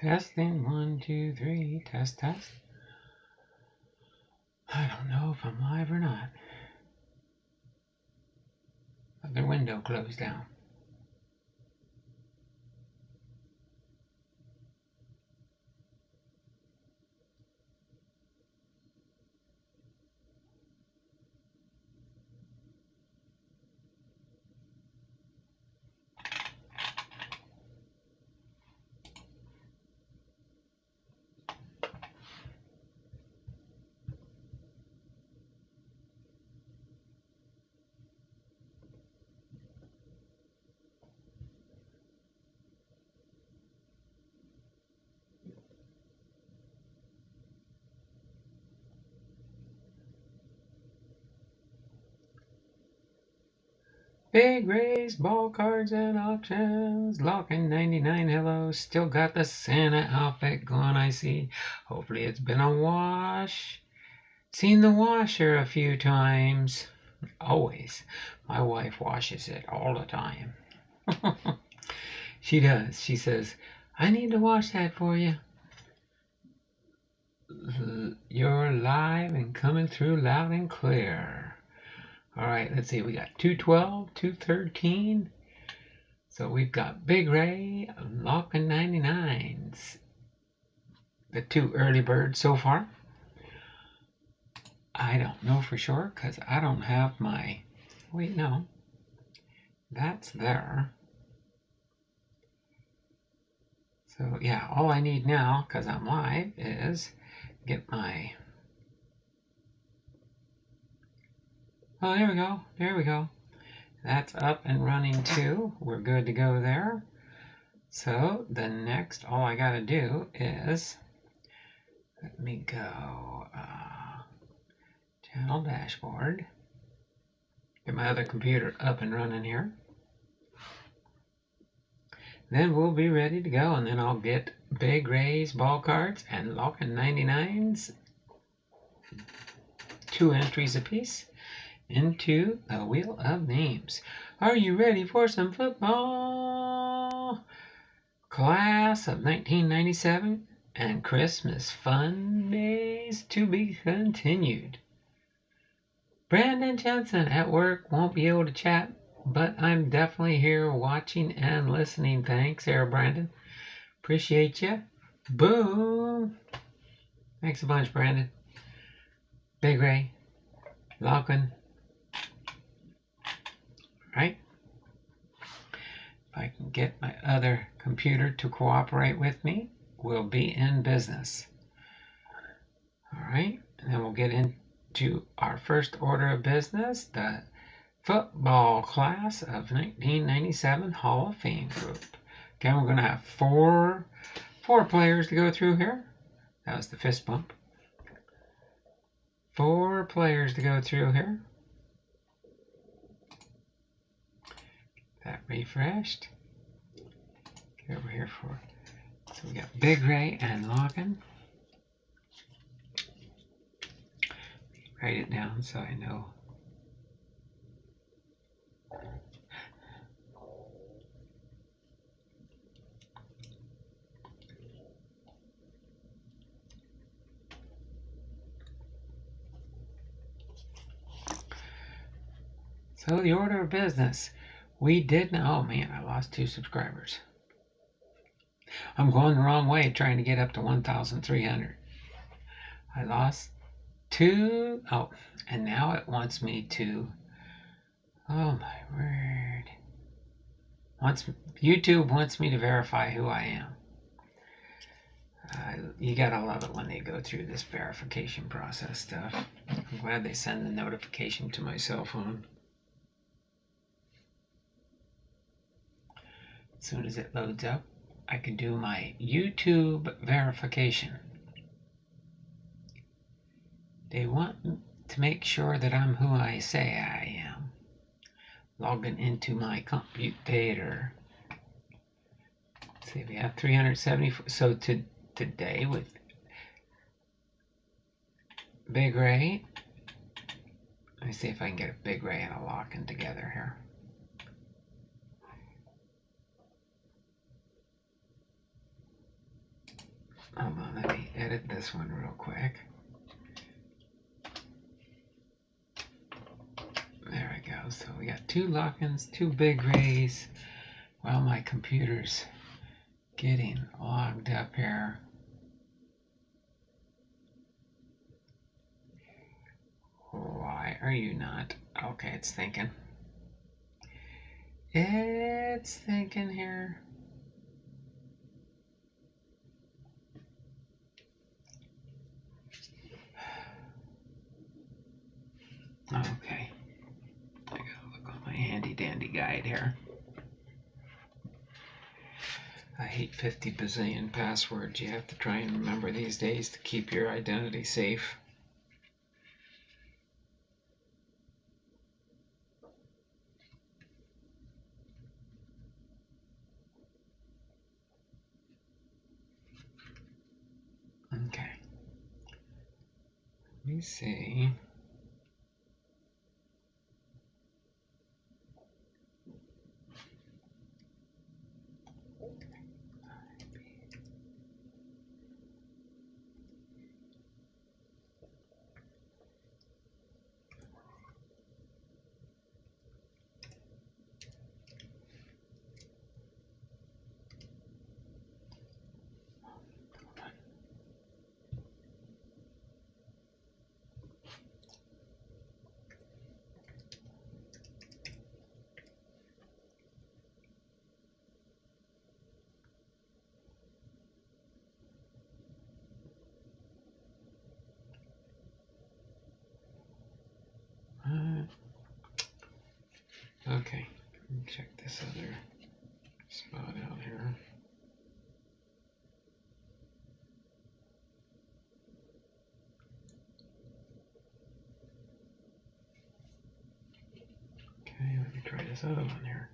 Testing, 1, 2, 3, test, test. I don't know if I'm live or not. Other window closed down. Big raised ball cards and auctions. Locking 99. Hello. Still got the Santa outfit going, I see. Hopefully it's been a wash. Seen the washer a few times. Always. My wife washes it all the time. She does. She says, I need to wash that for you. You're live and coming through loud and clear. All right, let's see. We got 212, 213. So we've got Big Ray, Locking 99s. The two early birds so far. I don't know for sure because I don't have my... Wait, no. That's there. So yeah, all I need now, because I'm live, is get my... Oh, there we go. There we go. That's up and running too. We're good to go there. So the next, all I got to do is, let me go, channel dashboard. Get my other computer up and running here. Then we'll be ready to go, and then I'll get Big Ray's ball cards and Locking 99s, 2 entries apiece, into the Wheel of Names. Are you ready for some football? Class of 1997 and Christmas fun days to be continued. Brandon Jensen at work won't be able to chat, but I'm definitely here watching and listening. Thanks, Sarah Brandon. Appreciate you. Boom. Thanks a bunch, Brandon. Big Ray. Locking. Right? If I can get my other computer to cooperate with me, we'll be in business. All right. And then we'll get into our first order of business, the football class of 1997 Hall of Fame group. Again, we're going to have four players to go through here. That was the fist bump. 4 players to go through here. That refreshed. Get over here for. So we got Big Ray and Locking. Write it down so I know. So the order of business. We did now. Oh man, I lost 2 subscribers. I'm going the wrong way trying to get up to 1,300. I lost 2. Oh, and now it wants me to. Oh my word. YouTube wants me to verify who I am. You gotta love it when they go through this verification process stuff. I'm glad they send the notification to my cell phone. As soon as it loads up, I can do my YouTube verification. They want to make sure that I'm who I say I am. Logging into my computer. Let's see, we have 374. So today with Big Ray. Let me see if I can get a Big Ray and a Locking together here. Hold on, let me edit this one real quick. There we go. So we got 2 lock-ins, 2 big rays. While my computer's getting logged up here. Why are you not? Okay, it's thinking. It's thinking here. Okay. I gotta look on my handy dandy guide here. I hate 50 bazillion passwords you have to try and remember these days to keep your identity safe. Okay. Let me see. Okay, let me check this other spot out here. Okay, let me try this other one here.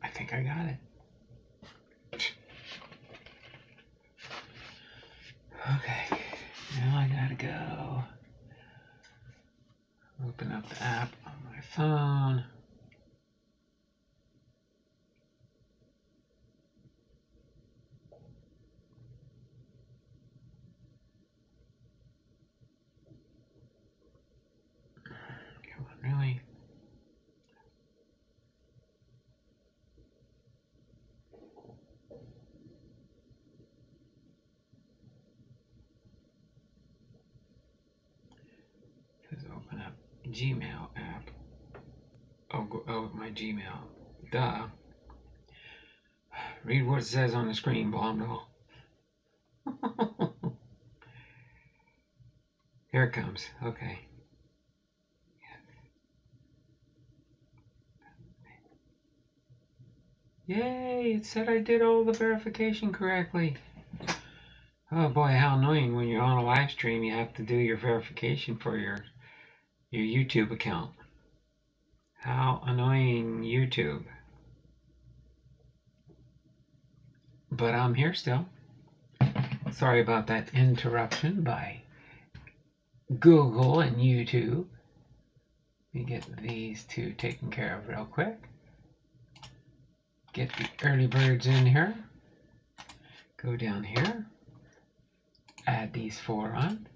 I think I got it. Okay, now I gotta go open up the app on my phone. Come on, really? Let's open up Gmail app. Oh, my Gmail. Duh. Read what it says on the screen, Blondell. Here it comes. Okay. Yay! It said I did all the verification correctly. Oh boy, how annoying when you're on a live stream you have to do your verification for your YouTube account. How annoying, YouTube. But I'm here still. Sorry about that interruption by Google and YouTube. Let me get these two taken care of real quick. Get the early birds in here. Go down here. Add these 4 on.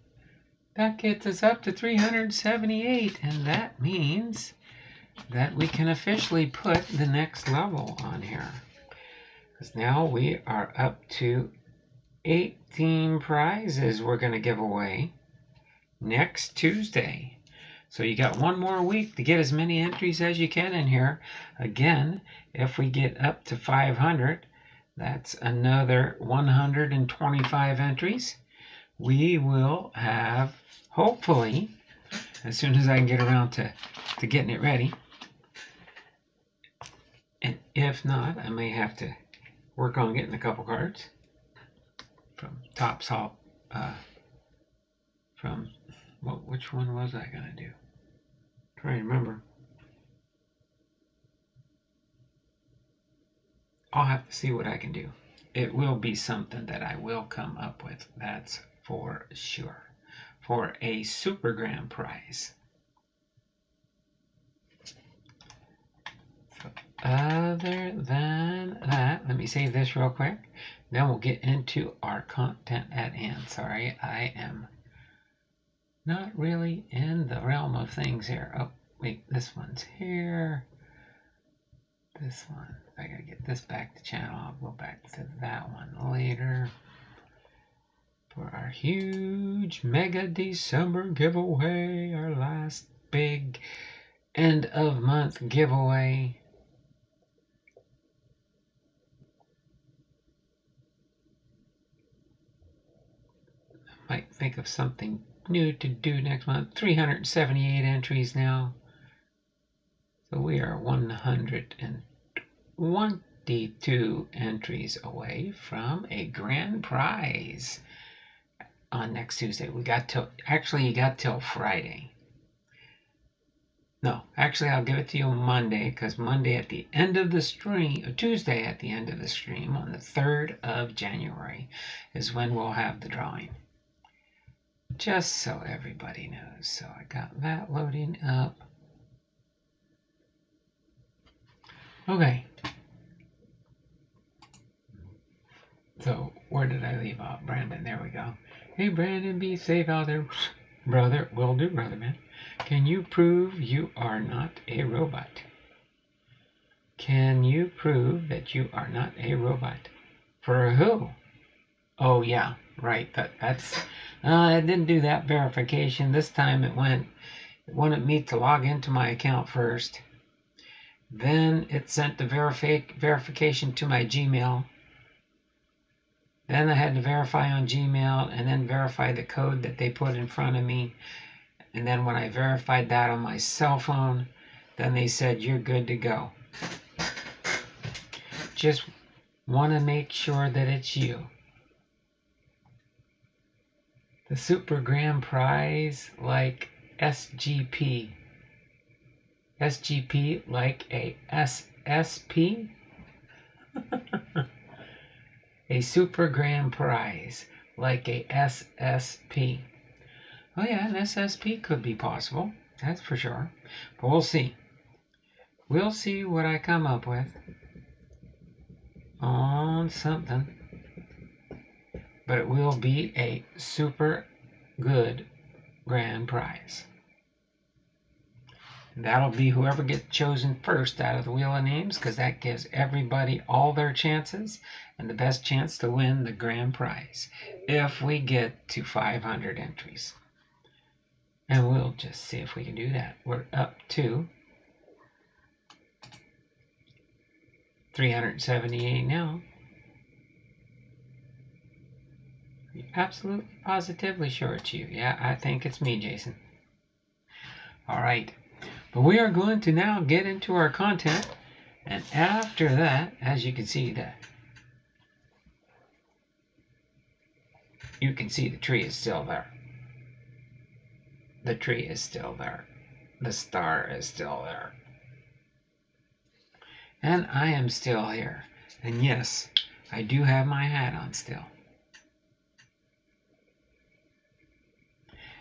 That gets us up to 378, and that means that we can officially put the next level on here. Because now we are up to 18 prizes we're going to give away next Tuesday. So you got 1 more week to get as many entries as you can in here. Again, if we get up to 500, that's another 125 entries. We will have, hopefully, as soon as I can get around to getting it ready. And if not, I may have to work on getting a couple cards from Top Salt. From, which one was I going to do? trying to remember. I'll have to see what I can do. It will be something that I will come up with, that's for sure, for a Super Grand Prize. So other than that, let me save this real quick. Then we'll get into our content at hand. Sorry, I am not really in the realm of things here. Oh, wait, this one's here. This one, I gotta get this back to channel. I'll go back to that one later for our huge mega December giveaway, our last big end of month giveaway. I might think of something new to do next month. 378 entries now. So we are 122 entries away from a grand prize on next Tuesday. We got till, actually you got till Friday. No, actually I'll give it to you Monday, because Monday at the end of the stream, or Tuesday at the end of the stream on the 3rd of January is when we'll have the drawing. Just so everybody knows. So I got that loading up. Okay. So where did I leave off? Brandon, there we go. Hey Brandon, be safe out there. Brother, will do, brother man. Can you prove you are not a robot? Can you prove that you are not a robot? For who? Oh yeah, right. That's I didn't do that verification. This time it wanted me to log into my account first. Then it sent the verification to my Gmail. Then I had to verify on Gmail and then verify the code that they put in front of me. And then when I verified that on my cell phone, then they said, you're good to go. Just want to make sure that it's you. The Super Grand Prize, like SGP. SGP like a SSP? A Super Grand Prize like a SSP. Oh yeah, an SSP could be possible. That's for sure. But we'll see. We'll see what I come up with on something. But it will be a super good grand prize. That'll be whoever gets chosen first out of the Wheel of Names, because that gives everybody all their chances and the best chance to win the grand prize if we get to 500 entries. And we'll just see if we can do that. We're up to 378 now. Are you absolutely positively sure it's you? Yeah, I think it's me, Jason. All right. But we are going to now get into our content. And after that, as you can see that, you can see the tree is still there. The tree is still there. The star is still there. And I am still here. And yes, I do have my hat on still.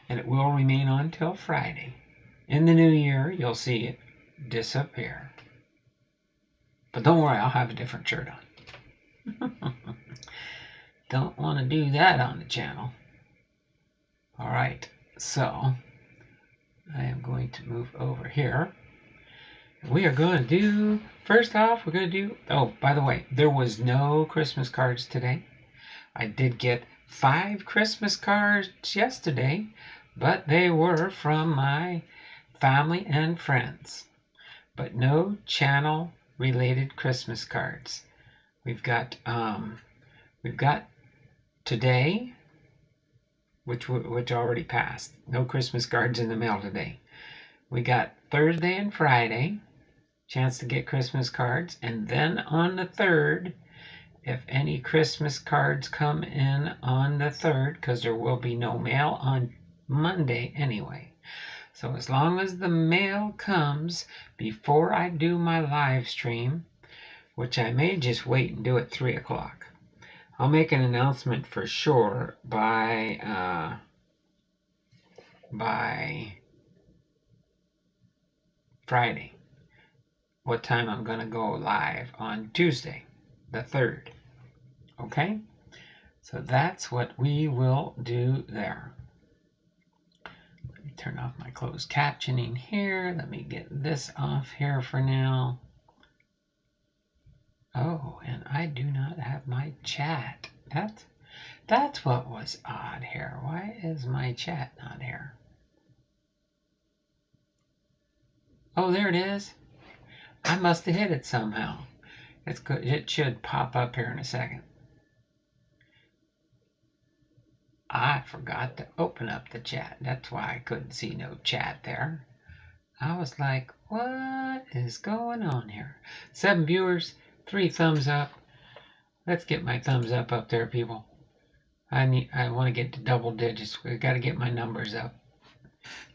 And it will remain on till Friday. In the new year, you'll see it disappear. But don't worry, I'll have a different shirt on. Don't want to do that on the channel. All right, so I am going to move over here. We are going to do, first off, we're going to do, oh, by the way, there was no Christmas cards today. I did get 5 Christmas cards yesterday, but they were from my family and friends. But no channel related Christmas cards. We've got today, which already passed. No Christmas cards in the mail today. We got Thursday and Friday, chance to get Christmas cards, and then on the 3rd, if any Christmas cards come in on the 3rd, because there will be no mail on Monday anyway. So as long as the mail comes before I do my live stream, which I may just wait and do at 3 o'clock, I'll make an announcement for sure by Friday what time I'm going to go live on Tuesday, the 3rd. Okay? So that's what we will do there. Let me turn off my closed captioning here. Let me get this off here for now. Oh, and I do not have my chat. That's what was odd here. Why is my chat not here? Oh, there it is. I must have hit it somehow. It's good. It should pop up here in a second. I forgot to open up the chat. That's why I couldn't see no chat there. I was like, what is going on here? 7 viewers, 3 thumbs up. Let's get my thumbs up there, people. I want to get to double digits. We got to get my numbers up.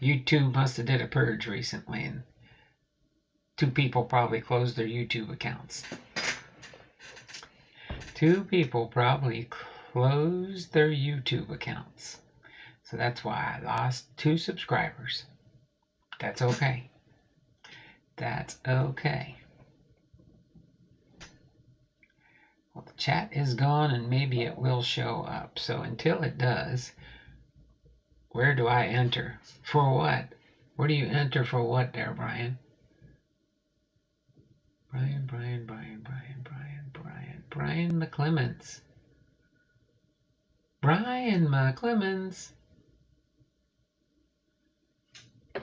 YouTube must have did a purge recently, and 2 people probably closed their YouTube accounts. 2 people probably closed their YouTube accounts. So that's why I lost 2 subscribers. That's okay. That's okay. Well, the chat is gone and maybe it will show up. So until it does, where do I enter? For what? Where do you enter for what there, Brian? Brian McClements. Brian McClements.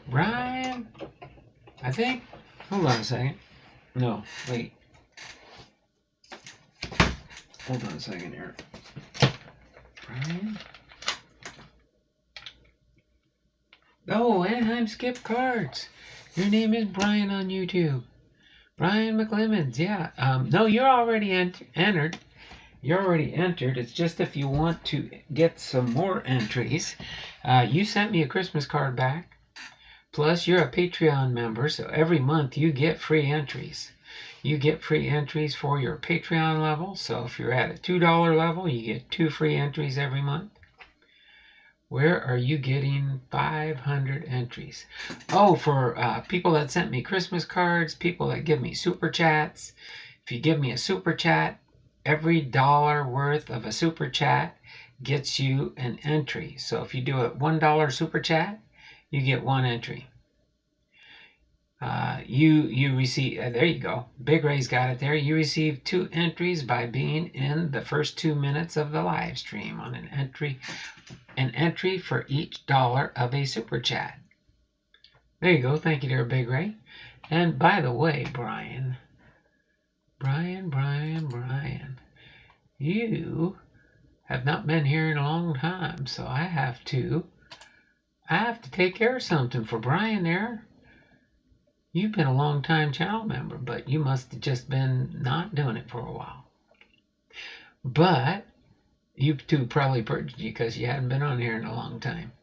Brian, I think. Hold on a second. No, wait. Hold on a second here. Brian. Oh, Anaheim Skip Cards. Your name is Brian on YouTube. Brian McClemens, yeah. No, you're already entered. You're already entered. It's just if you want to get some more entries. You sent me a Christmas card back. Plus, you're a Patreon member, so every month you get free entries. You get free entries for your Patreon level. So if you're at a $2 level, you get 2 free entries every month. Where are you getting 500 entries? Oh, for people that sent me Christmas cards, people that give me super chats. If you give me a super chat, every $1 worth of a super chat gets you an entry. So if you do a $1 super chat, you get 1 entry. You receive, there you go. Big Ray's got it there. You receive 2 entries by being in the first 2 minutes of the live stream on an entry for each $1 of a super chat. There you go. Thank you there, Big Ray. And by the way, Brian, you have not been here in a long time, so I have to take care of something for Brian there. You've been a long time channel member, but you must have just been not doing it for a while. But YouTube probably purged you because you hadn't been on here in a long time.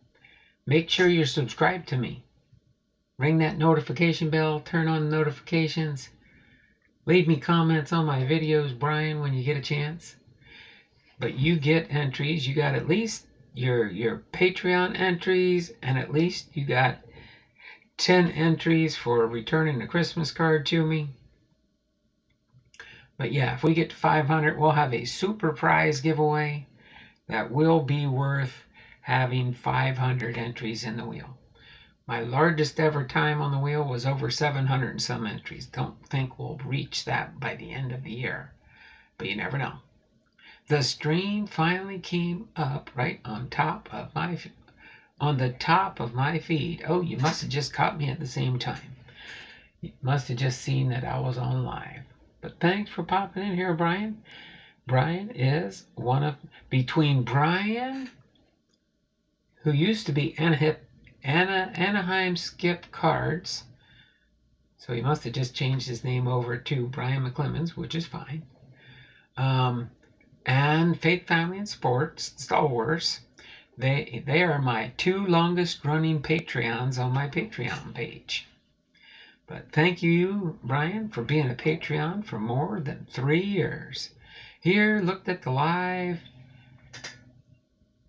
Make sure you're subscribed to me. Ring that notification bell, turn on notifications. Leave me comments on my videos, Brian, when you get a chance. But you get entries. You got at least your Patreon entries, and at least you got 10 entries for returning a Christmas card to me. But yeah, if we get to 500, we'll have a super prize giveaway that will be worth having 500 entries in the wheel. My largest ever time on the wheel was over 700 and some entries. Don't think we'll reach that by the end of the year, but you never know. The stream finally came up right on top of the top of my feed. Oh, you must have just caught me at the same time. You must have just seen that I was on live. But thanks for popping in here, Brian. Brian is between Brian, who used to be Anaheim Skip Cards. So he must have just changed his name over to Brian McClemens, which is fine. And Faith, Family, and Sports, Star Wars. They are my 2 longest running Patreons on my Patreon page. But thank you, Brian, for being a Patreon for more than 3 years. Here, looked at the live,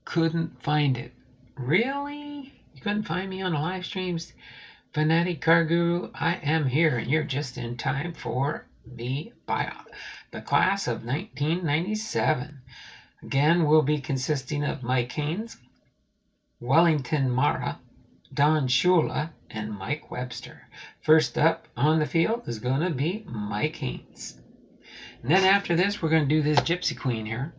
couldn't find it. Really? You couldn't find me on the live streams? Fanatic Car Guru, I am here, and you're just in time for the buyout. The class of 1997. Again, will be consisting of Mike Haynes, Wellington Mara, Don Shula, and Mike Webster. First up on the field is going to be Mike Haynes. And then after this, we're going to do this Gypsy Queen here.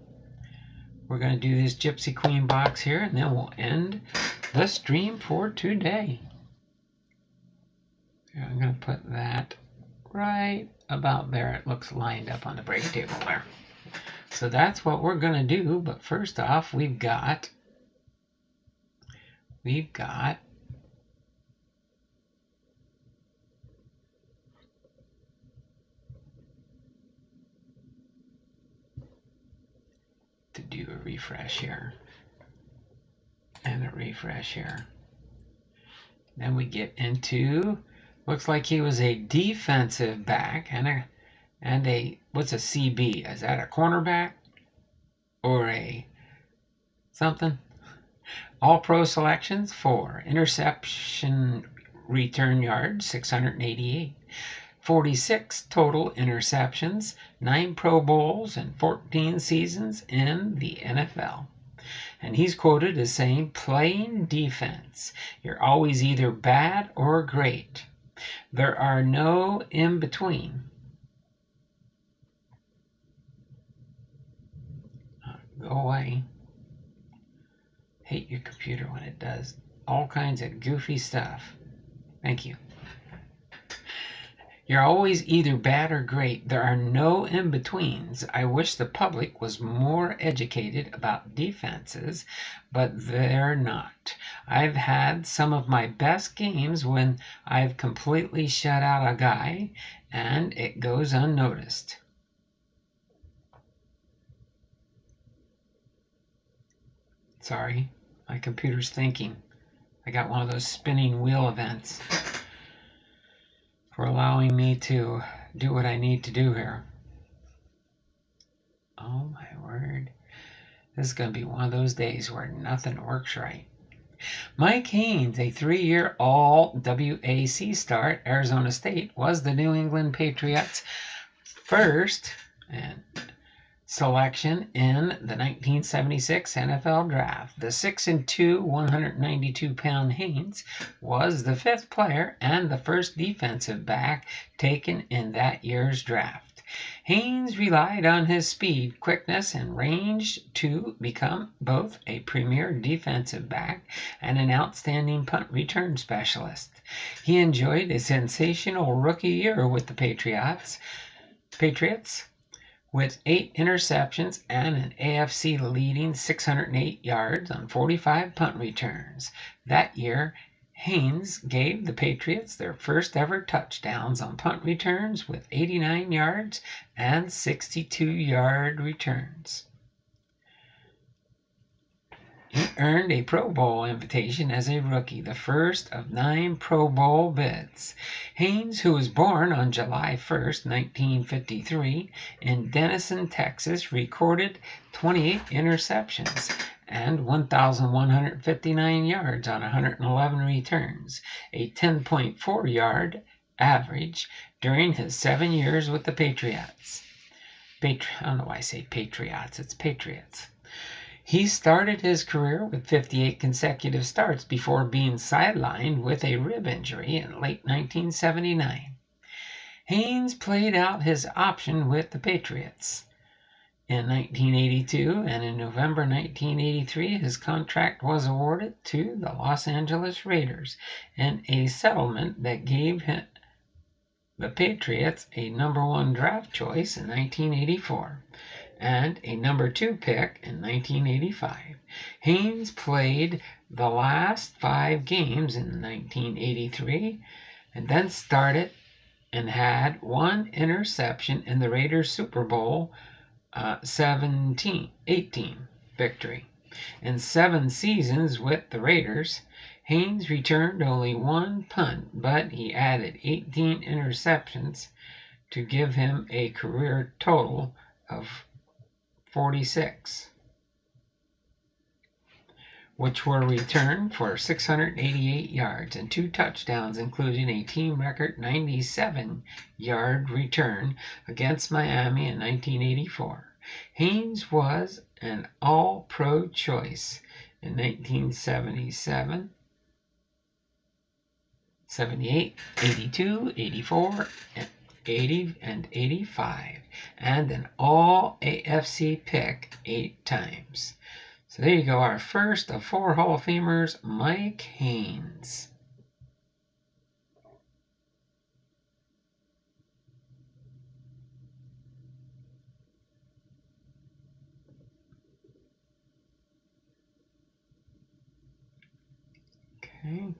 We're going to do this Gypsy Queen box here, and then we'll end the stream for today. I'm going to put that right about there. It looks lined up on the break table there. So that's what we're going to do. But first off, we've got to do a refresh here and a refresh here. Then we get into, looks like he was a defensive back and a what's a CB? Is that a cornerback or a something? All pro selections for interception return yards 688. 46 total interceptions, 9 Pro Bowls, and 14 seasons in the NFL. And he's quoted as saying, playing defense, you're always either bad or great. There are no in between. Go away. Hate your computer when it does all kinds of goofy stuff. Thank you. You're always either bad or great. There are no in-betweens. I wish the public was more educated about defenses, but they're not. I've had some of my best games when I've completely shut out a guy, and it goes unnoticed. Sorry, my computer's thinking. I got one of those spinning wheel events for allowing me to do what I need to do here. Oh my word. This is going to be one of those days where nothing works right. Mike Haynes, a 3-year All-WAC star at Arizona State, was the New England Patriots' first selection in the 1976 NFL Draft. The 6'2", 192-pound Haynes was the 5th player and the first defensive back taken in that year's draft. Haynes relied on his speed, quickness, and range to become both a premier defensive back and an outstanding punt return specialist. He enjoyed a sensational rookie year with the Patriots, with 8 interceptions and an AFC leading 608 yards on 45 punt returns. That year, Haynes gave the Patriots their first ever touchdowns on punt returns with 89 yards and 62-yard returns. He earned a Pro Bowl invitation as a rookie, the first of 9 Pro Bowl bids. Haynes, who was born on July 1st, 1953, in Denison, Texas, recorded 28 interceptions and 1,159 yards on 111 returns, a 10.4-yard average during his 7 years with the Patriots. I don't know why I say Patriots, it's Patriots. He started his career with 58 consecutive starts before being sidelined with a rib injury in late 1979. Haynes played out his option with the Patriots in 1982, and in November 1983 his contract was awarded to the Los Angeles Raiders in a settlement that gave the Patriots a number 1 draft choice in 1984. And a number 2 pick in 1985. Haynes played the last 5 games in 1983 and then started and had 1 interception in the Raiders Super Bowl 18 victory. In 7 seasons with the Raiders, Haynes returned only 1 punt, but he added 18 interceptions to give him a career total of 46, which were returned for 688 yards and 2 touchdowns, including a team record 97-yard return against Miami in 1984. Haynes was an All-Pro choice in 1977, 78, 82, 84, 80, and 85, and an All-AFC pick 8 times. So there you go, our first of 4 Hall of Famers, Mike Haynes. Okay.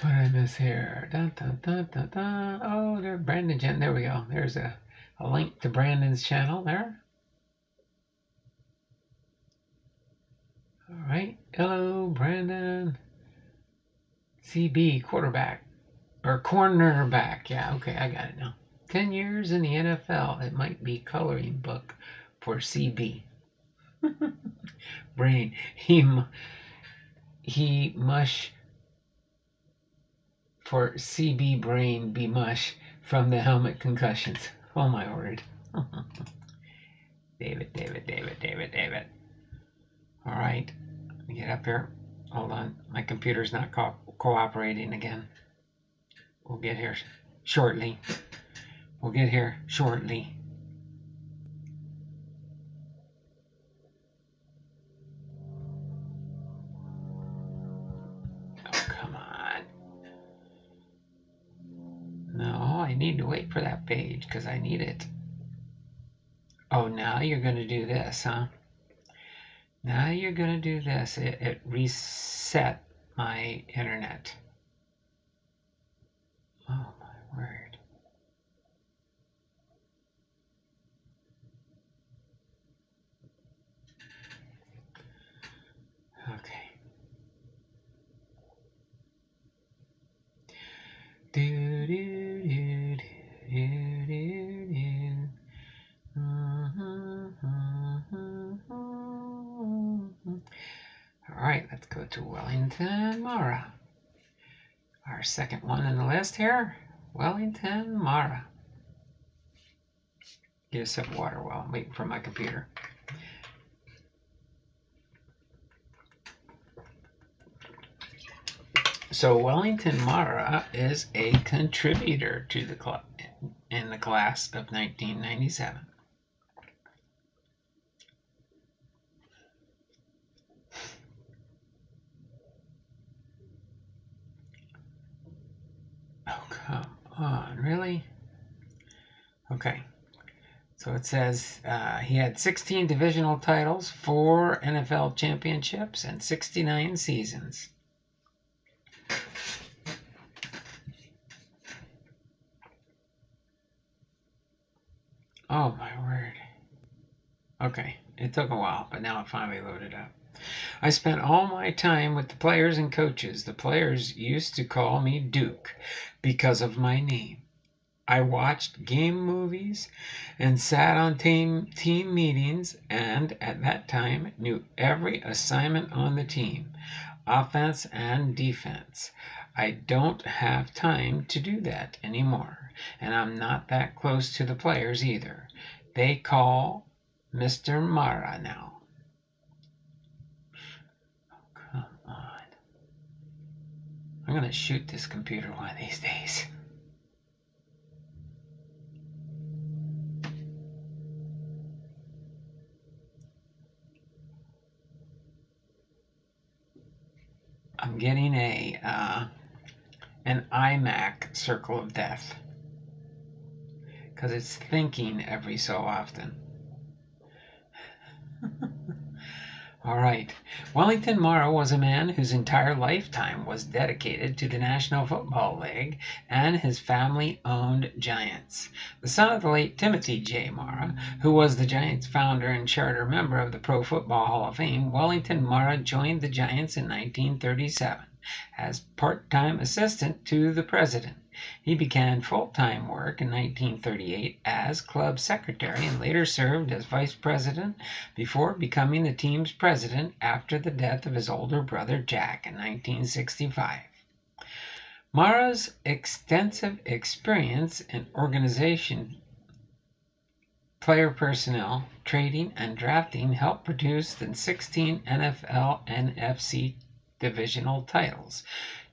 What did I miss here? Dun, dun, dun, dun, dun. Oh, there's Brandon Jen. There we go. There's a link to Brandon's channel there. All right. Hello, Brandon. CB, quarterback. Or cornerback. Yeah, okay, I got it now. 10 years in the NFL. It might be coloring book for CB. Brain. He mush for CB brain be mush from the helmet concussions. Oh my word. David. All right, let me get up here. Hold on, my computer's not cooperating again. We'll get here shortly. Oh, come on. No, I need to wait for that page because I need it. Oh, now you're going to do this, huh? Now you're going to do this. It reset my internet. Oh, my word. Okay. All right, let's go to Wellington Mara. Our second one on the list here, Wellington Mara. Get a sip of water while I'm waiting for my computer. So Wellington Mara is a contributor to the club in the class of 1997. Oh, come on, really? Okay. So it says he had 16 divisional titles, 4 NFL championships, and 69 seasons. Oh, my word. Okay, it took a while, but now it finally loaded up. I spent all my time with the players and coaches. The players used to call me Duke because of my name. I watched game movies and sat on team meetings, and at that time knew every assignment on the team, offense and defense. I don't have time to do that anymore, and I'm not that close to the players either. They call Mr. Mara now. Oh, come on. I'm going to shoot this computer one of these days. I'm getting an iMac circle of death because it's thinking every so often. All right. Wellington Mara was a man whose entire lifetime was dedicated to the National Football League and his family-owned Giants. The son of the late Timothy J. Mara, who was the Giants' founder and charter member of the Pro Football Hall of Fame, Wellington Mara joined the Giants in 1937 as part-time assistant to the president. He began full-time work in 1938 as club secretary and later served as vice president before becoming the team's president after the death of his older brother Jack in 1965. Mara's extensive experience in organization, player personnel, trading, and drafting helped produce the 16 NFL NFC divisional titles.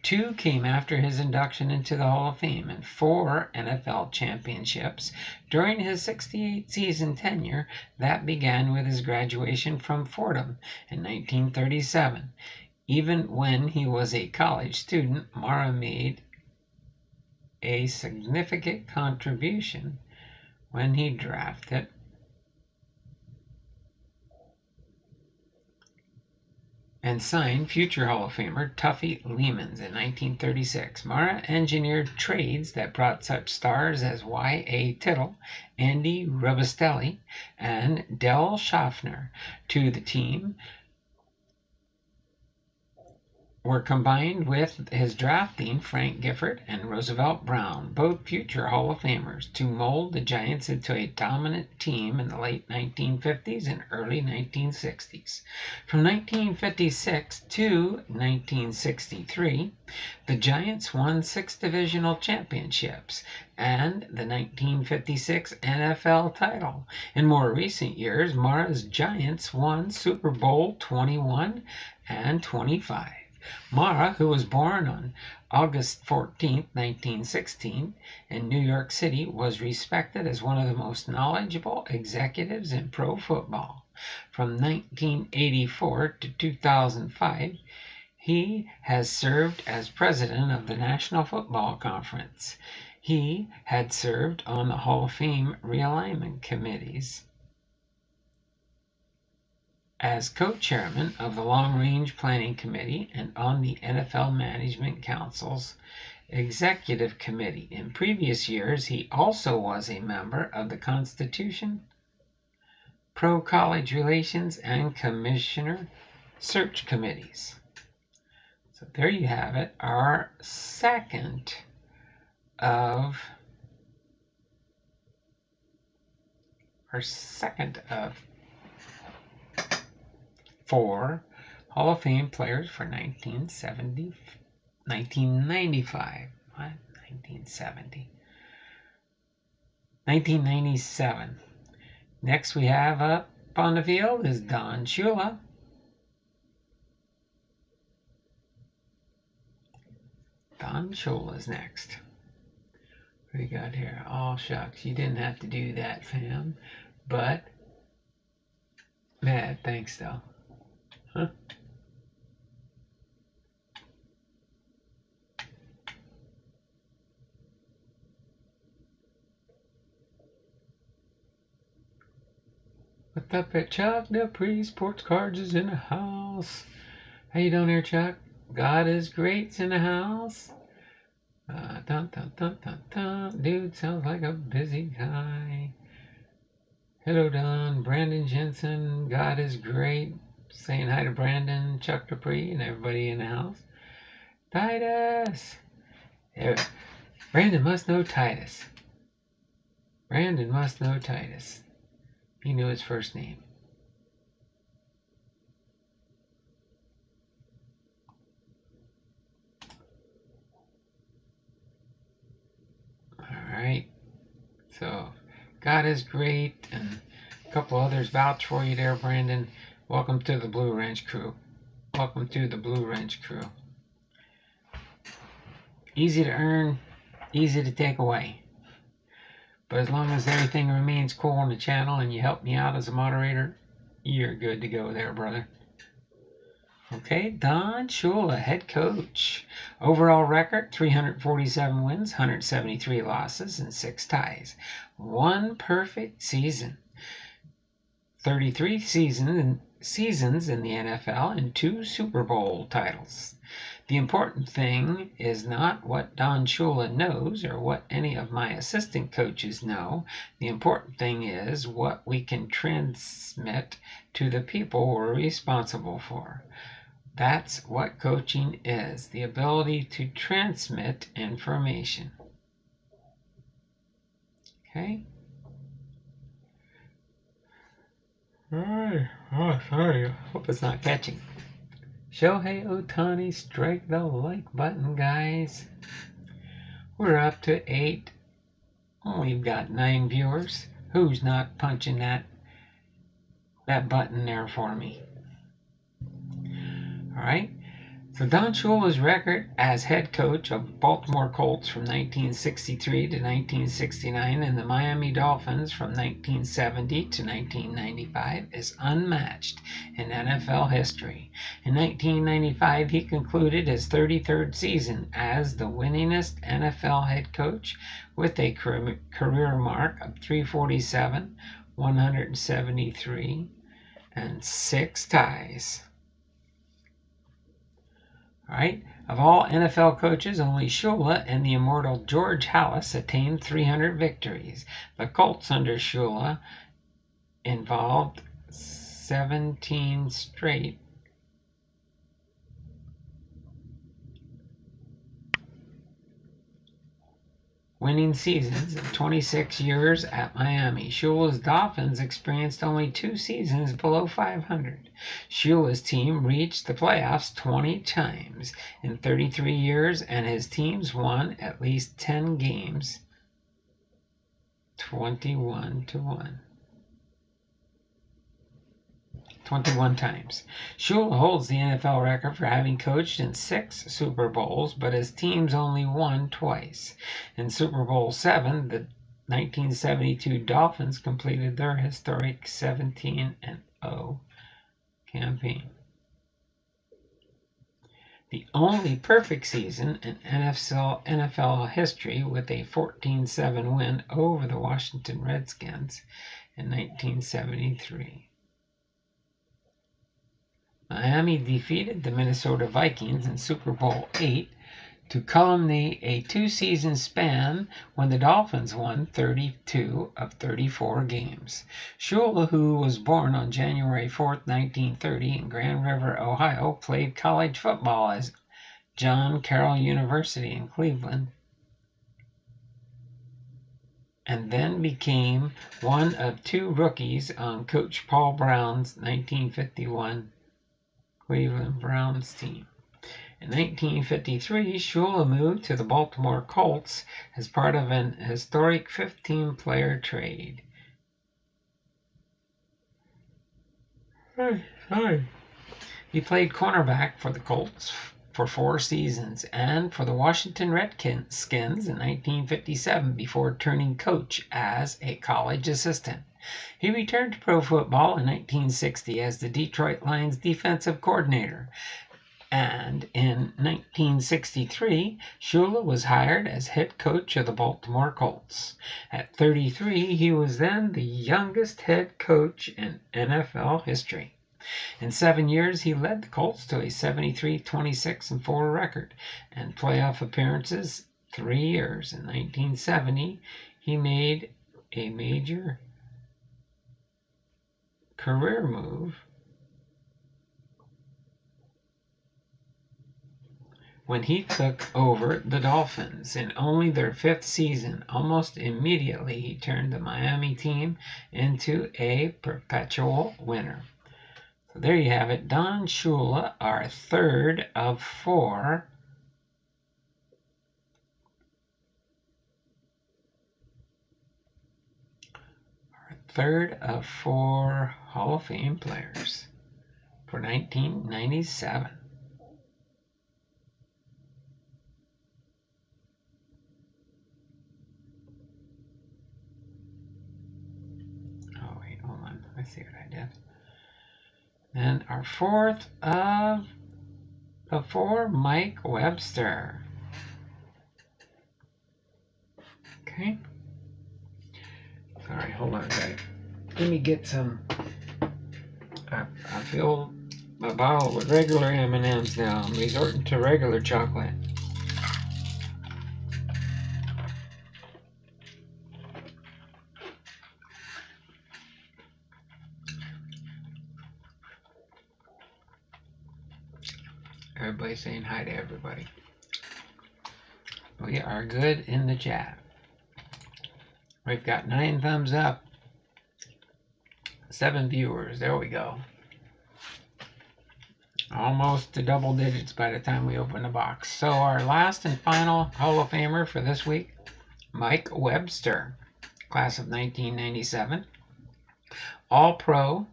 2 came after his induction into the Hall of Fame and 4 NFL championships during his 68-season tenure that began with his graduation from Fordham in 1937. Even when he was a college student, Mara made a significant contribution when he drafted and signed future Hall of Famer Tuffy Lehmans in 1936. Mara engineered trades that brought such stars as Y.A. Tittle, Andy Rubistelli, and Del Schaffner to the team, were combined with his drafting Frank Gifford and Roosevelt Brown, both future Hall of Famers, to mold the Giants into a dominant team in the late 1950s and early 1960s. From 1956 to 1963, the Giants won 6 divisional championships and the 1956 NFL title. In more recent years, Mara's Giants won Super Bowl 21 and 25. Mara, who was born on August 14, 1916, in New York City, was respected as one of the most knowledgeable executives in pro football. From 1984 to 2005, he has served as president of the National Football Conference. He had served on the Hall of Fame realignment committees as co-chairman of the Long Range Planning Committee and on the NFL Management Council's Executive Committee. In previous years, he also was a member of the Constitution, Pro College Relations, and Commissioner Search Committees. So there you have it, our second of 4 Hall of Fame players for 1995. 1997. Next we have up on the field is Don Shula. Don Shula's next. What do we got here? Oh, shucks. You didn't have to do that, fam. But, mad, thanks, though. Huh? What's up at Chuck Dupree? Sports Cards is in the house. How you doing there, Chuck? God is great's in the house. Dun, dun, dun, dun, dun. Dude sounds like a busy guy. Hello, Don. Brandon Jensen. God is great. Saying hi to Brandon, Chuck Dupree, and everybody in the house. Titus. Brandon must know Titus. Brandon must know Titus. He knew his first name. Alright. So, God is great, and a couple others vouch for you there, Brandon. Welcome to the Blue Wrench crew. Welcome to the Blue Wrench crew. Easy to earn, easy to take away. But as long as everything remains cool on the channel and you help me out as a moderator, you're good to go there, brother. Okay, Don Shula, head coach. Overall record, 347 wins, 173 losses, and 6 ties. 1 perfect season. 33 seasons seasons in the NFL and 2 Super Bowl titles. The important thing is not what Don Shula knows or what any of my assistant coaches know. The important thing is what we can transmit to the people we're responsible for. That's what coaching is, the ability to transmit information. Okay? Alright. Oh, sorry. I hope it's not catching. Shohei Ohtani, strike the like button, guys. We're up to 8. We've got 9 viewers. Who's not punching that button there for me? Alright. So Don Shula's record as head coach of Baltimore Colts from 1963 to 1969 and the Miami Dolphins from 1970 to 1995 is unmatched in NFL history. In 1995, he concluded his 33rd season as the winningest NFL head coach with a career mark of 347, 173, and 6 ties. Right? Of all NFL coaches, only Shula and the immortal George Halas attained 300 victories. The Colts under Shula involved 17 straight winning seasons in 26 years at Miami. Shula's Dolphins experienced only 2 seasons below 500. Shula's team reached the playoffs 20 times in 33 years, and his teams won at least 10 games, 21-1. 21 times. Shula holds the NFL record for having coached in 6 Super Bowls, but his teams only won twice. In Super Bowl VII, the 1972 Dolphins completed their historic 17-0 campaign. The only perfect season in NFL history, with a 14-7 win over the Washington Redskins in 1973. Miami defeated the Minnesota Vikings in Super Bowl VIII to culminate a 2-season span when the Dolphins won 32 of 34 games. Shula, who was born on January 4, 1930 in Grand River, Ohio, played college football at John Carroll University in Cleveland, and then became one of 2 rookies on Coach Paul Brown's 1951 Cleveland Browns team. In 1953, Shula moved to the Baltimore Colts as part of an historic 15-player trade. He played cornerback for the Colts for 4 seasons and for the Washington Redskins in 1957 before turning coach as a college assistant. He returned to pro football in 1960 as the Detroit Lions defensive coordinator. And in 1963, Shula was hired as head coach of the Baltimore Colts. At 33, he was then the youngest head coach in NFL history. In 7 years, he led the Colts to a 73-26-4 record and playoff appearances 3 years. In 1970, he made a major career move when he took over the Dolphins. In only their 5th season, almost immediately he turned the Miami team into a perpetual winner. So there you have it. Don Shula, our third of 4 Hall of Fame players for 1997. Oh wait, hold on. I see what I did. And our 4th of the 4, Mike Webster. Okay. All right, hold on, guys. Let me get some I fill my bottle with regular M&Ms now. I'm resorting to regular chocolate. Everybody's saying hi to everybody. We are good in the chat. We've got 9 thumbs up, 7 viewers. There we go. Almost to double digits by the time we open the box. So our last and final Hall of Famer for this week, Mike Webster, class of 1997. All-Pro,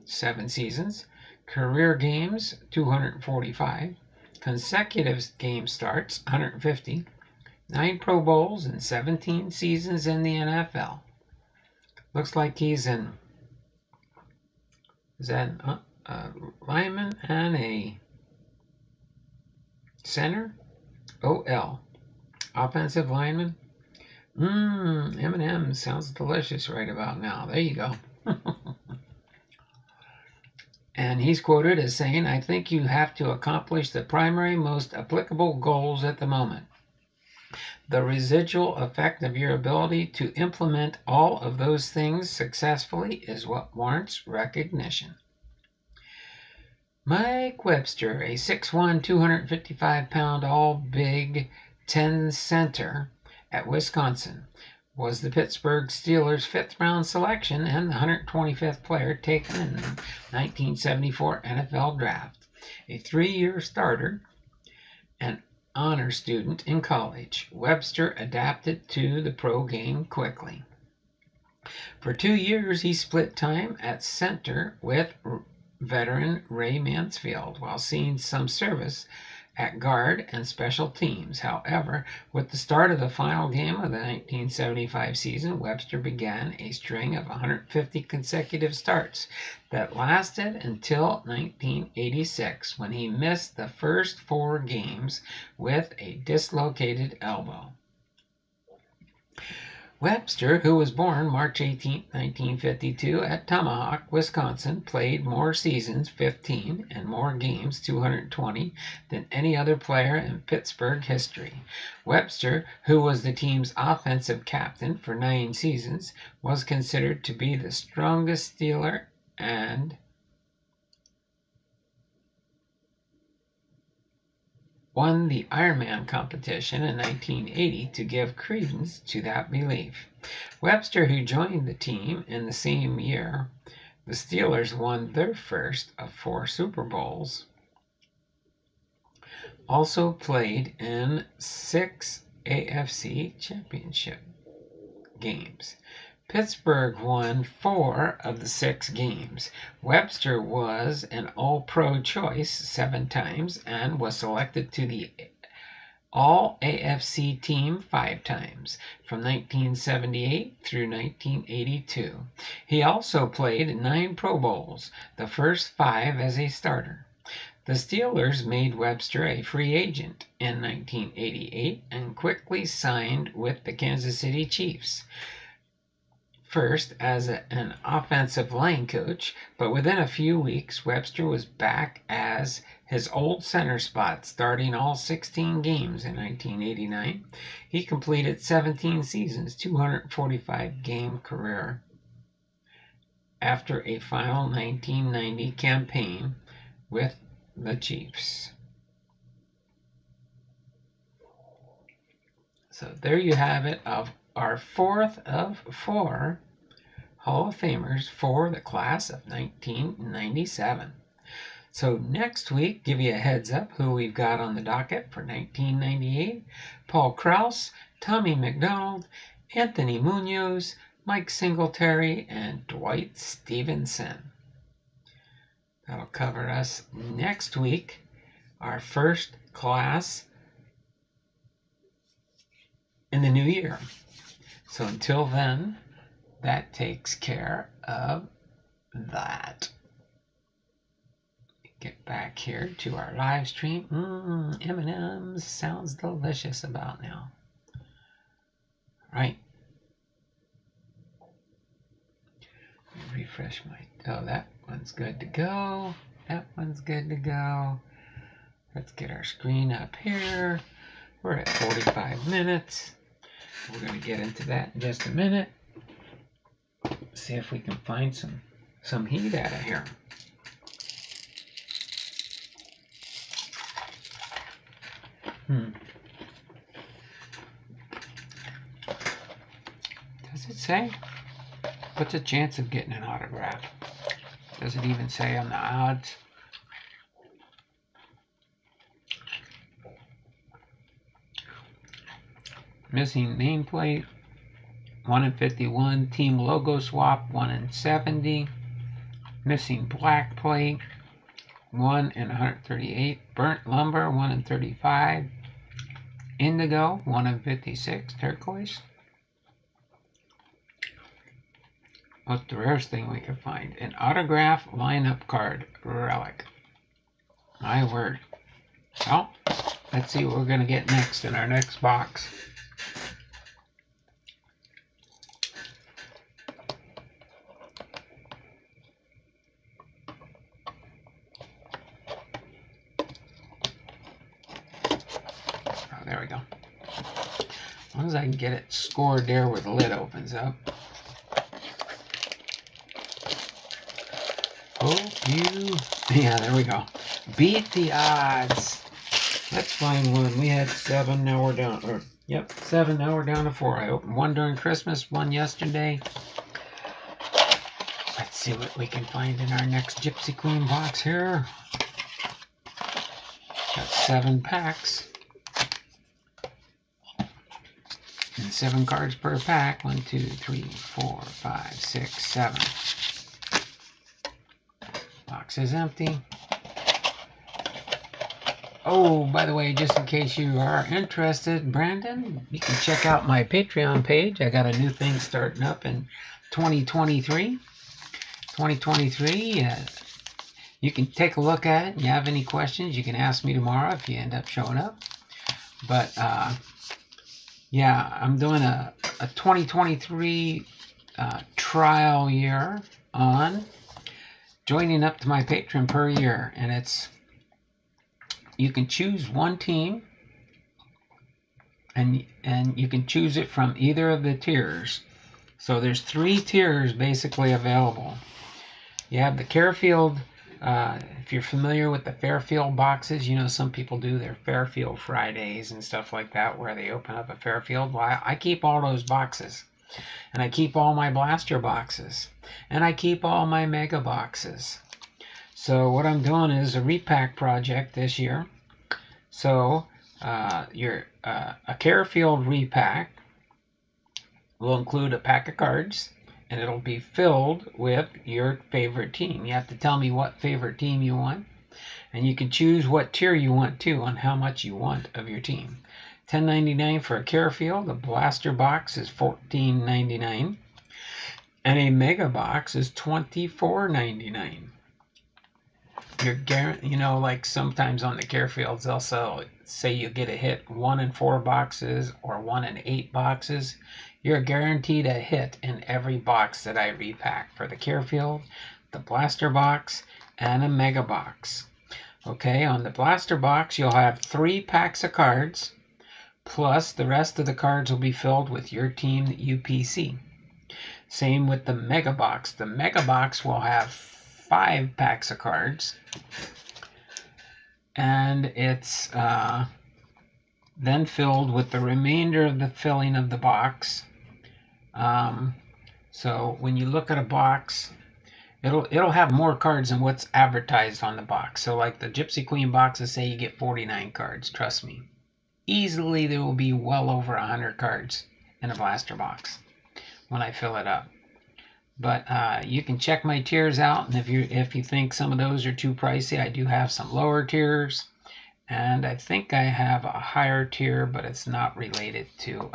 7 seasons. Career games, 245. Consecutive game starts, 150. 9 Pro Bowls and 17 seasons in the NFL. Looks like he's a lineman and a center? OL. Offensive lineman. M&M sounds delicious right about now. There you go. And he's quoted as saying, "I think you have to accomplish the primary, most applicable goals at the moment. The residual effect of your ability to implement all of those things successfully is what warrants recognition." Mike Webster, a 6'1", 255-pound all-Big Ten center at Wisconsin, was the Pittsburgh Steelers' 5th-round selection and the 125th player taken in the 1974 NFL Draft. A 3-year starter and honor student in college, Webster adapted to the pro game quickly. For 2 years, he split time at center with veteran Ray Mansfield while seeing some service at guard and special teams. However, with the start of the final game of the 1975 season, Webster began a string of 150 consecutive starts that lasted until 1986, when he missed the first 4 games with a dislocated elbow. Webster, who was born March 18, 1952, at Tomahawk, Wisconsin, played more seasons, 15, and more games, 220, than any other player in Pittsburgh history. Webster, who was the team's offensive captain for 9 seasons, was considered to be the strongest Steeler and won the Ironman competition in 1980 to give credence to that belief. Webster, who joined the team in the same year the Steelers won their first of 4 Super Bowls, also played in 6 AFC Championship games. Pittsburgh won 4 of the 6 games. Webster was an All-Pro choice 7 times and was selected to the All-AFC team 5 times, from 1978 through 1982. He also played 9 Pro Bowls, the first 5 as a starter. The Steelers made Webster a free agent in 1988 and quickly signed with the Kansas City Chiefs. First as an offensive line coach, but within a few weeks, Webster was back as his old center spot, starting all 16 games in 1989. He completed 17 seasons, 245-game career after a final 1990 campaign with the Chiefs. So there you have it, of our 4th of 4 Hall of Famers for the class of 1997. So next week, give you a heads up who we've got on the docket for 1998. Paul Krause, Tommy McDonald, Anthony Munoz, Mike Singletary, and Dwight Stevenson. That'll cover us next week, our first class in the new year. So until then, that takes care of that. Get back here to our live stream. M&M's sounds delicious about now. Right. refresh my... Oh, that one's good to go. That one's good to go. Let's get our screen up here. We're at 45 minutes. We're going to get into that in just a minute. See if we can find some heat out of here. Does it say? What's the chance of getting an autograph? Does it even say on the odds? Missing nameplate, 1 in 51. Team logo swap, 1 in 70. Missing black plate, 1 in 138. Burnt lumber, 1 in 35. Indigo, 1 in 56. Turquoise. What's the rarest thing we could find? An autograph lineup card relic. My word. Well, let's see what we're going to get next in our next box. Oh, there we go. As long as I can get it scored there where the lid opens up. Hope you... Yeah, there we go. Beat the odds. Let's find one. We had 7, now we're down... Or, yep, 7, now we're down to 4. I opened 1 during Christmas, 1 yesterday. Let's see what we can find in our next Gypsy Queen box here. Got 7 packs. And 7 cards per pack. 1, 2, 3, 4, 5, 6, 7. Box is empty. Oh, by the way, just in case you are interested, Brandon, you can check out my Patreon page. I got a new thing starting up in 2023. You can take a look at it. If you have any questions, you can ask me tomorrow if you end up showing up. But, yeah, I'm doing a 2023 trial year on joining up to my Patreon per year, and it's, you can choose one team, and you can choose it from either of the tiers. So there's 3 tiers basically available. You have the Carefield. If you're familiar with the Fairfield boxes, you know some people do their Fairfield Fridays and stuff like that, where they open up a Fairfield. Well, I keep all those boxes, and I keep all my blaster boxes, and I keep all my mega boxes. So what I'm doing is a repack project this year. So a Carefield repack will include a pack of cards, and it'll be filled with your favorite team. You have to tell me what favorite team you want, and you can choose what tier you want too, on how much you want of your team. $10.99 for a Carefield. A blaster box is $14.99, and a mega box is $24.99. You're guaranteed, you know, like sometimes on the Carefields they'll say you get a hit 1 in 4 boxes or 1 in 8 boxes. You're guaranteed a hit in every box that I repack for the Carefield, the blaster box, and a mega box. Okay, on the blaster box you'll have 3 packs of cards, plus the rest of the cards will be filled with your team UPC. Same with the mega box. The mega box will have 5 packs of cards, and it's then filled with the remainder of the filling of the box. So when you look at a box, it'll have more cards than what's advertised on the box. So like the Gypsy Queen boxes say you get 49 cards. Trust me, easily there will be well over 100 cards in a blaster box when I fill it up. But you can check my tiers out, and if you think some of those are too pricey, I do have some lower tiers, and I think I have a higher tier, but it's not related to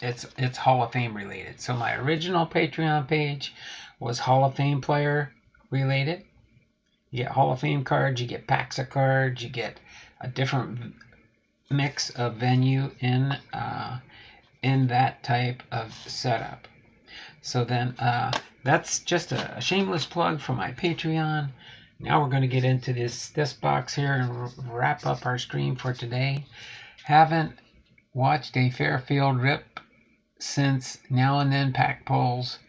it's Hall of Fame related. So my original Patreon page was Hall of Fame player related. You get Hall of Fame cards, you get packs of cards, you get a different mix of venue in that type of setup. So then that's just a shameless plug for my Patreon. Now we're going to get into this box here and wrap up our stream for today. Haven't watched a Fairfield rip since Now and Then Pack Polls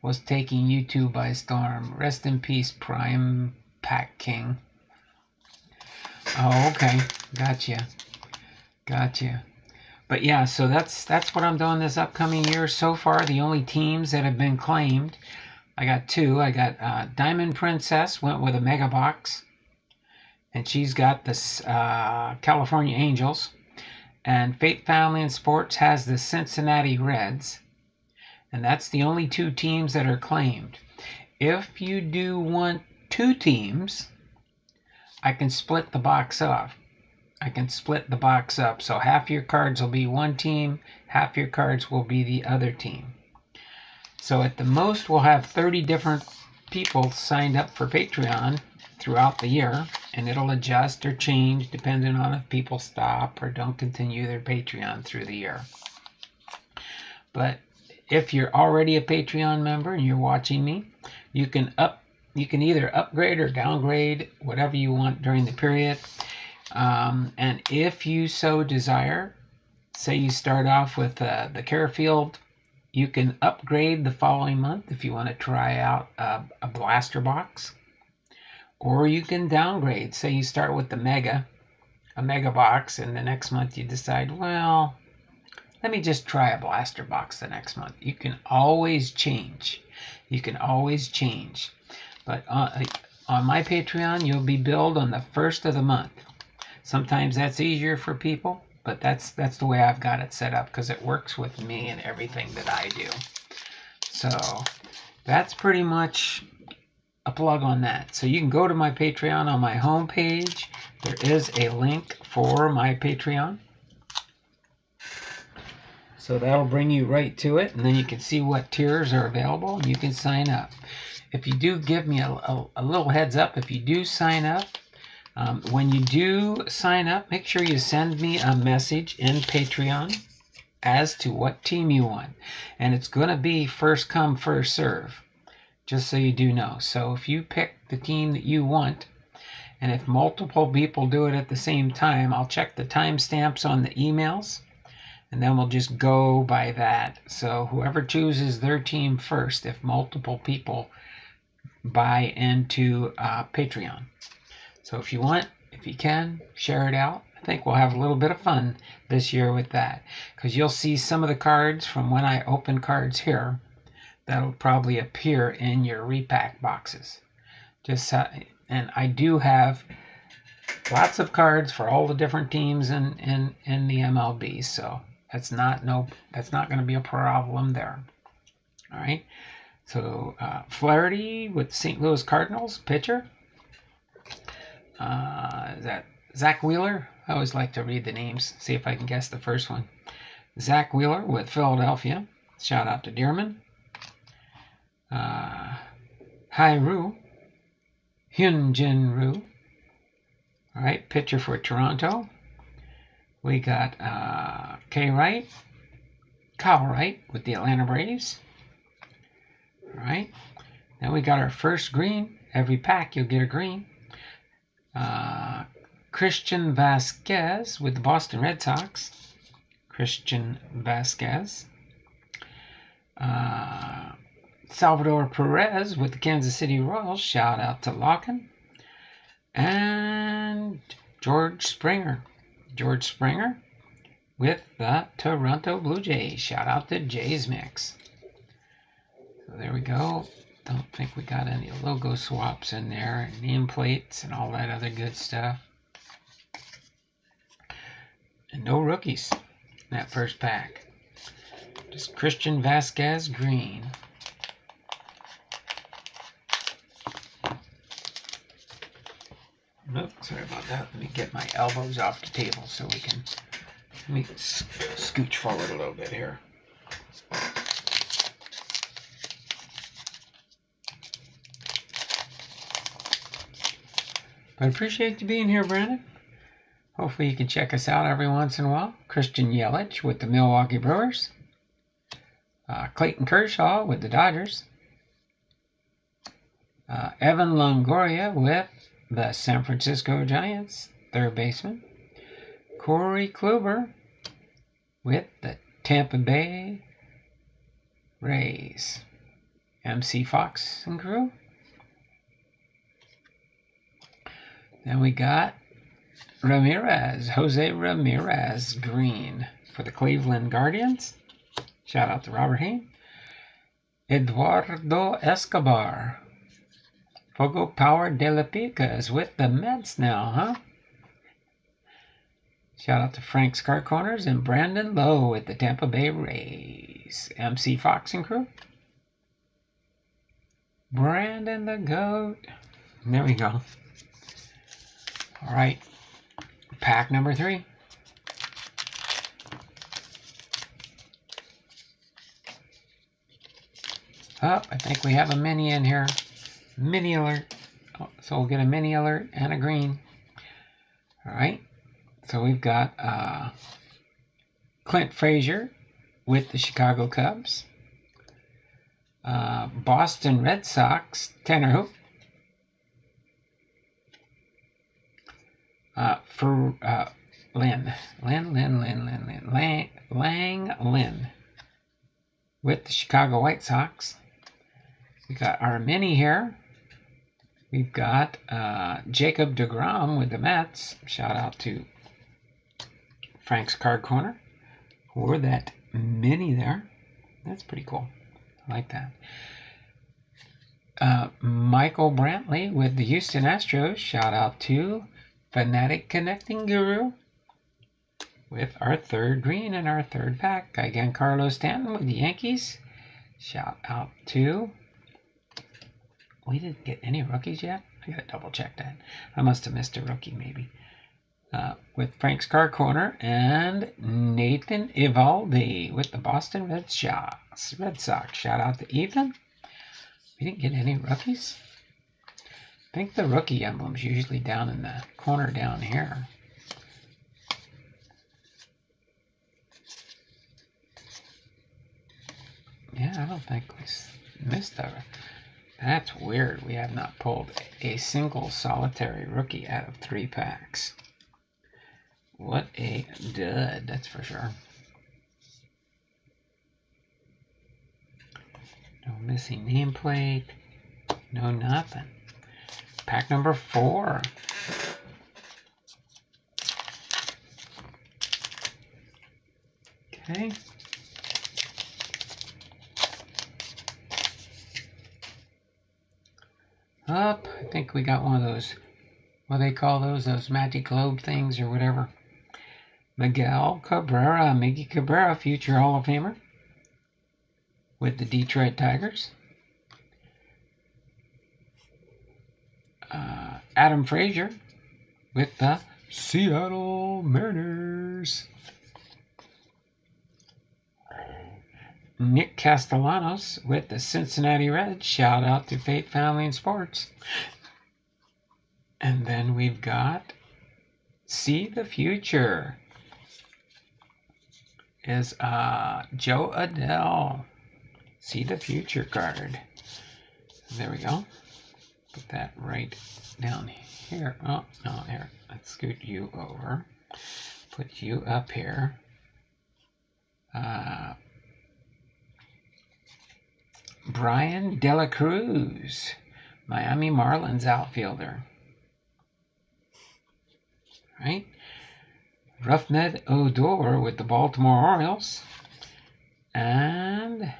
was taking YouTube by storm. Rest in peace, Prime Pack King. Oh, okay. Gotcha. But yeah, so that's what I'm doing this upcoming year. So far, the only teams that have been claimed, I got two. I got Diamond Princess went with a mega box, and she's got this California Angels. And Fate Family and Sports has the Cincinnati Reds. And that's the only two teams that are claimed. If you do want two teams, I can split the box off. So half your cards will be one team, half your cards will be the other team. So at the most, we'll have 30 different people signed up for Patreon throughout the year, and it'll adjust or change depending on if people stop or don't continue their Patreon through the year. But if you're already a Patreon member and you're watching me, you can either upgrade or downgrade, whatever you want during the period. And if you so desire, say you start off with the Carefield, you can upgrade the following month if you want to try out a blaster box. Or you can downgrade. Say you start with a mega box, and the next month you decide, well, let me just try a blaster box the next month. You can always change. But on my Patreon, you'll be billed on the first of the month. Sometimes that's easier for people, but that's the way I've got it set up because it works with me and everything that I do. So that's pretty much a plug on that. So you can go to my Patreon on my home page. There is a link for my Patreon. So that'll bring you right to it, and then you can see what tiers are available, and you can sign up. If you do give me a little heads up, if you do sign up, when you do sign up, make sure you send me a message in Patreon as to what team you want. And it's going to be first come, first serve, just so you do know. So if you pick the team that you want, and if multiple people do it at the same time, I'll check the timestamps on the emails, and then we'll just go by that. So whoever chooses their team first, if multiple people buy into Patreon. So if you want, if you can, share it out. I think we'll have a little bit of fun this year with that, because you'll see some of the cards from when I open cards here that'll probably appear in your repack boxes. And I do have lots of cards for all the different teams in the MLB, so that's not going to be a problem there. All right. So Flaherty with St. Louis Cardinals, pitcher. Is that Zach Wheeler? I always like to read the names, see if I can guess the first one. Zach Wheeler with Philadelphia. Shout out to Dearman. Hyun Jin Ryu. All right, pitcher for Toronto. We got Kyle Wright with the Atlanta Braves. All right. Then we got our first green. Every pack you'll get a green. Christian Vasquez with the Boston Red Sox. Salvador Perez with the Kansas City Royals. Shout out to Locken. And George Springer with the Toronto Blue Jays. Shout out to Jays Mix. So there we go. Don't think we got any logo swaps in there, and nameplates and all that other good stuff. And no rookies in that first pack. Just Christian Vasquez green. Nope, sorry about that. Let me get my elbows off the table so we can. Let me scooch forward a little bit here. I appreciate you being here, Brandon. Hopefully you can check us out every once in a while. Christian Yelich with the Milwaukee Brewers. Clayton Kershaw with the Dodgers. Evan Longoria with the San Francisco Giants, third baseman. Corey Kluber with the Tampa Bay Rays. MC Fox and crew. Then we got Jose Ramirez, green for the Cleveland Guardians. Shout out to Robert Hain. Eduardo Escobar, Fogo Power de la Pica is with the Mets now, huh? Shout out to Frank's Car Corners and Brandon Lowe with the Tampa Bay Rays. MC Fox and crew. Brandon the Goat. There we go. All right. Pack number 3. Oh, I think we have a mini in here. Mini alert. Oh, so we'll get a mini alert and a green. All right. So we've got Clint Frazier with the Chicago Cubs. Boston Red Sox, Tanner Hoop. For Lang Lynn with the Chicago White Sox. We got our mini here. We've got Jacob deGrom with the Mets. Shout out to Frank's Card Corner for that mini there. That's pretty cool. I like that. Michael Brantley with the Houston Astros. Shout out to Fanatic Connecting Guru with our third green in our third pack. Again, Carlos Stanton with the Yankees. Shout out to... We didn't get any rookies yet? I gotta double check that. I must have missed a rookie maybe. With Frank's Car Corner and Nathan Eovaldi with the Boston Red Sox. Shout out to Ethan. We didn't get any rookies? I think the rookie emblem's usually down in the corner down here. Yeah, I don't think we missed a... That's weird. We have not pulled a single solitary rookie out of 3 packs. What a dud, that's for sure. No missing nameplate. No nothing. Pack number 4. Okay. Up. I think we got one of those, what do they call those Magic Globe things or whatever. Miguel Cabrera, Miggy Cabrera, future Hall of Famer with the Detroit Tigers. Adam Frazier with the Seattle Mariners. Nick Castellanos with the Cincinnati Reds. Shout out to Fate Family and Sports. And then we've got See the Future is Joe Adele. See the Future card. There we go. Put that right down here. Oh, no, here. Let's scoot you over. Put you up here. Brian De La Cruz, Miami Marlins outfielder. Right? Rougned Odor with the Baltimore Orioles. And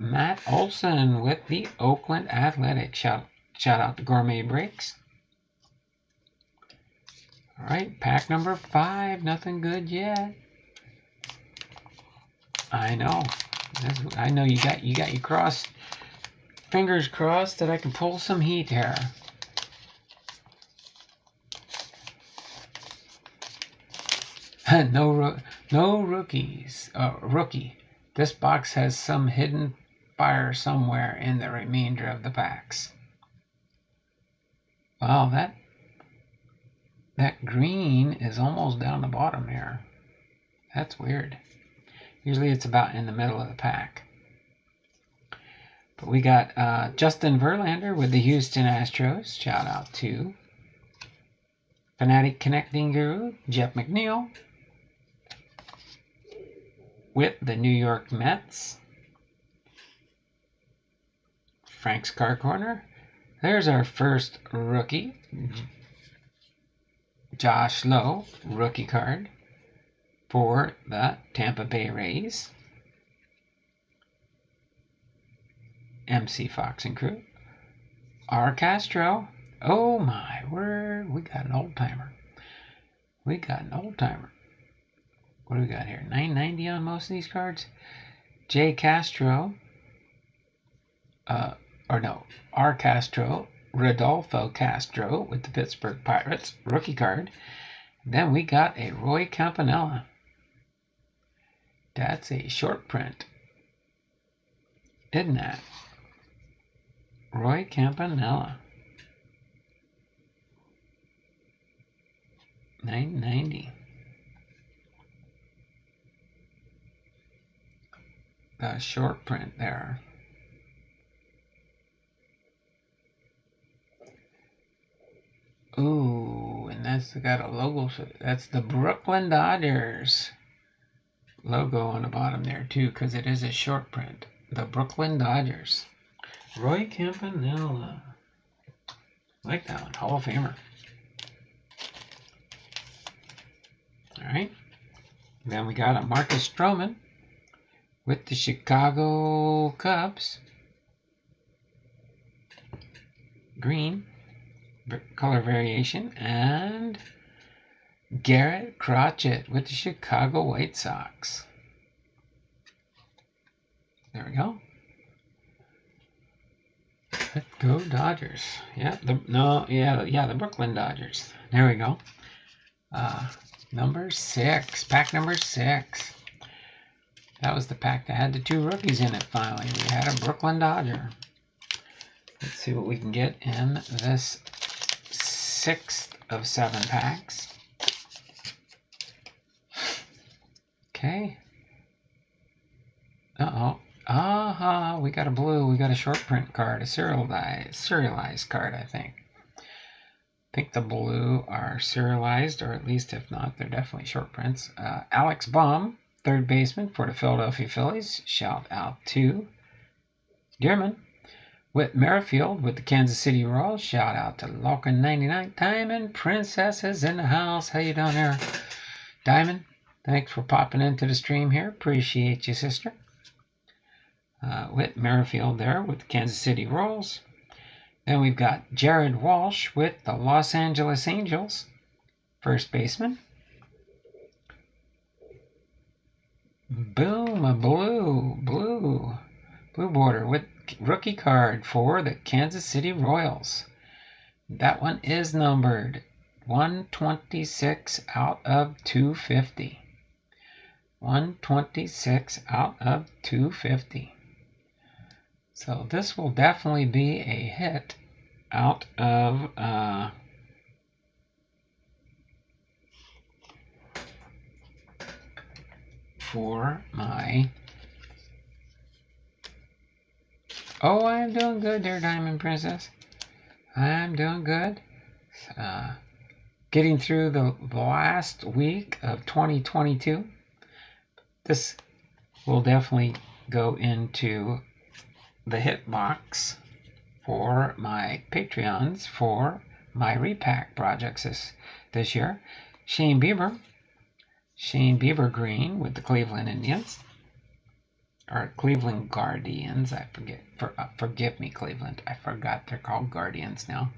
Matt Olson with the Oakland Athletics. Shout out to Gourmet Breaks. All right, pack number 5. Nothing good yet. I know. I know you got your fingers crossed that I can pull some heat here. No rookies. Rookie. This box has some hidden fire somewhere in the remainder of the packs. Wow, that green is almost down the bottom here. That's weird. Usually it's about in the middle of the pack. But we got Justin Verlander with the Houston Astros. Shout out to Fanatic Connecting Guru, Jeff McNeil, with the New York Mets. Frank's Car Corner. There's our first rookie. Josh Lowe, rookie card for the Tampa Bay Rays. MC Fox and crew. R. Castro. Oh my word, we got an old timer. We got an old timer. What do we got here? 990 on most of these cards. J. Castro. R. Castro. Rodolfo Castro with the Pittsburgh Pirates. Rookie card. Then we got a Roy Campanella. That's a short print. Isn't that? Roy Campanella. 990. The short print there. Ooh, and that's got a logo. That's the Brooklyn Dodgers logo on the bottom there too, because it is a short print. The Brooklyn Dodgers. Roy Campanella. Like that one. Hall of Famer. Alright. Then we got a Marcus Stroman with the Chicago Cubs. Green. Color variation. And Garrett Crotchet with the Chicago White Sox. There we go. Let's go Dodgers. Yeah, the Brooklyn Dodgers. There we go. Number 6. Pack number 6. That was the pack that had the 2 rookies in it finally. We had a Brooklyn Dodger. Let's see what we can get in this 6th of 7 packs. Okay. Uh-oh. Aha, we got a blue, we got a short print card, a serialized card, I think. I think the blue are serialized, or at least if not, they're definitely short prints. Alex Baum, third baseman for the Philadelphia Phillies. Shout out to Dearman. Whit Merrifield with the Kansas City Royals. Shout out to Locan 99. Diamond Princesses in the house. How you doing there, Diamond? Thanks for popping into the stream here. Appreciate you, sister. Whit Merrifield there with the Kansas City Royals. Then we've got Jared Walsh with the Los Angeles Angels, first baseman. Boom, a blue border with rookie card for the Kansas City Royals. That one is numbered 126 out of 250. 126 out of 250. So this will definitely be a hit out of for my... Oh, I'm doing good there, Diamond Princess. I'm doing good. Getting through the last week of 2022. This will definitely go into the hit box for my Patreons for my repack projects this year. Shane Bieber green with the Cleveland Indians, or Cleveland Guardians. I forget. Forgive me, Cleveland. I forgot they're called Guardians now.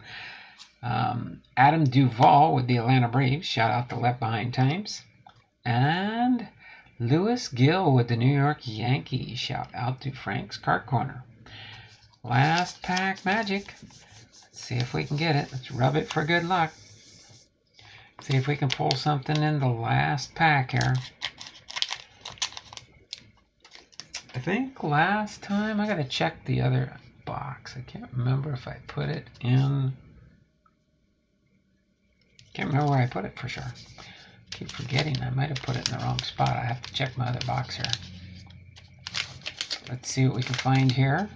Adam Duvall with the Atlanta Braves. Shout out to Left Behind Times. And Lewis Gill with the New York Yankees. Shout out to Frank's Card Corner. Last pack magic. Let's see if we can get it. Let's rub it for good luck. See if we can pull something in the last pack here. I think last time, I gotta check the other box. I can't remember if I put it in. Can't remember where I put it for sure. Keep forgetting. I might have put it in the wrong spot. I have to check my other box here. let's see what we can find here.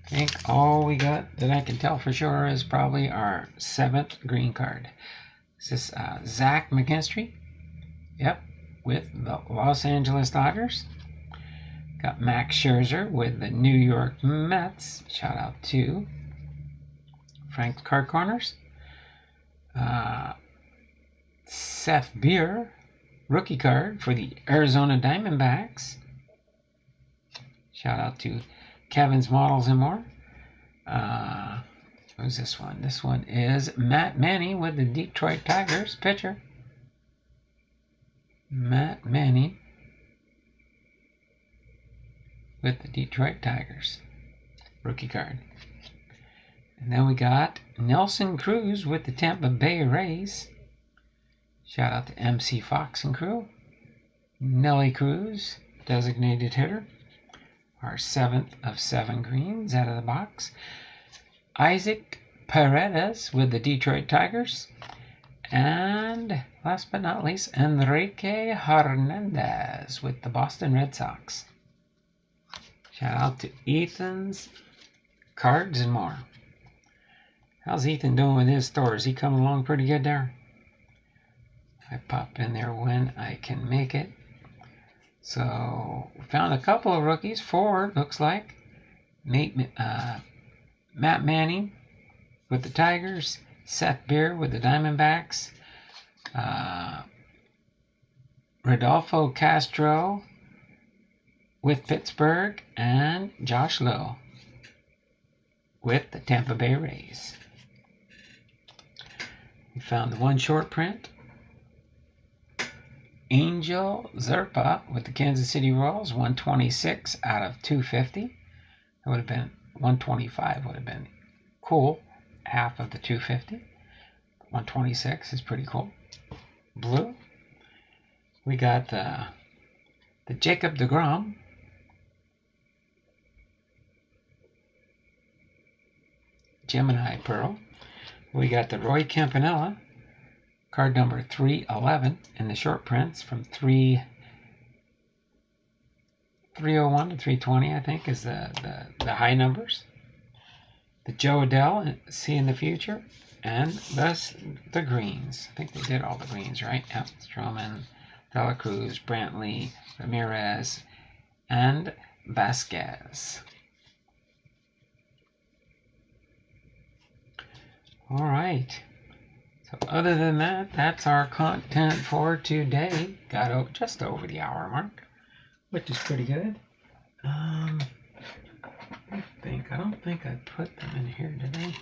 I think all we got that I can tell for sure is probably our 7th green card. Is this Zach McKinstry? Yep, with the Los Angeles Dodgers. Got Max Scherzer with the New York Mets. Shout out to Frank's Card Corners. Seth Beer, rookie card for the Arizona Diamondbacks. Shout out to Kevin's Models and More. Who's this one? This one is Matt Manny with the Detroit Tigers. Pitcher. Matt Manny with the Detroit Tigers. Rookie card. And then we got Nelson Cruz with the Tampa Bay Rays. Shout out to MC Fox and crew. Nelly Cruz, designated hitter. Our 7th of 7 greens out of the box. Isaac Paredes with the Detroit Tigers. And last but not least, Enrique Hernandez with the Boston Red Sox. Shout out to Ethan's Cards and More. How's Ethan doing with his store? Is he coming along pretty good there? I pop in there when I can make it. So, we found a couple of rookies. 4, looks like. Matt Manning with the Tigers. Seth Beer with the Diamondbacks. Rodolfo Castro with Pittsburgh. And Josh Lowe with the Tampa Bay Rays. We found the one short print. Angel Zerpa with the Kansas City Royals, 126 out of 250. That would have been 125, would have been cool. Half of the 250. 126 is pretty cool. Blue. We got the Jacob deGrom. Gemini Pearl. We got the Roy Campanella. Card number 311 in the short prints from 301 to 320, I think, is the high numbers. The Joe Adele, See in the Future, and thus the greens. I think we did all the greens, right? Yep. Stroman, De La Cruz, Brantley, Ramirez, and Vasquez. All right. So other than that, that's our content for today. Got just over the hour mark, which is pretty good. I don't think I put them in here, did I?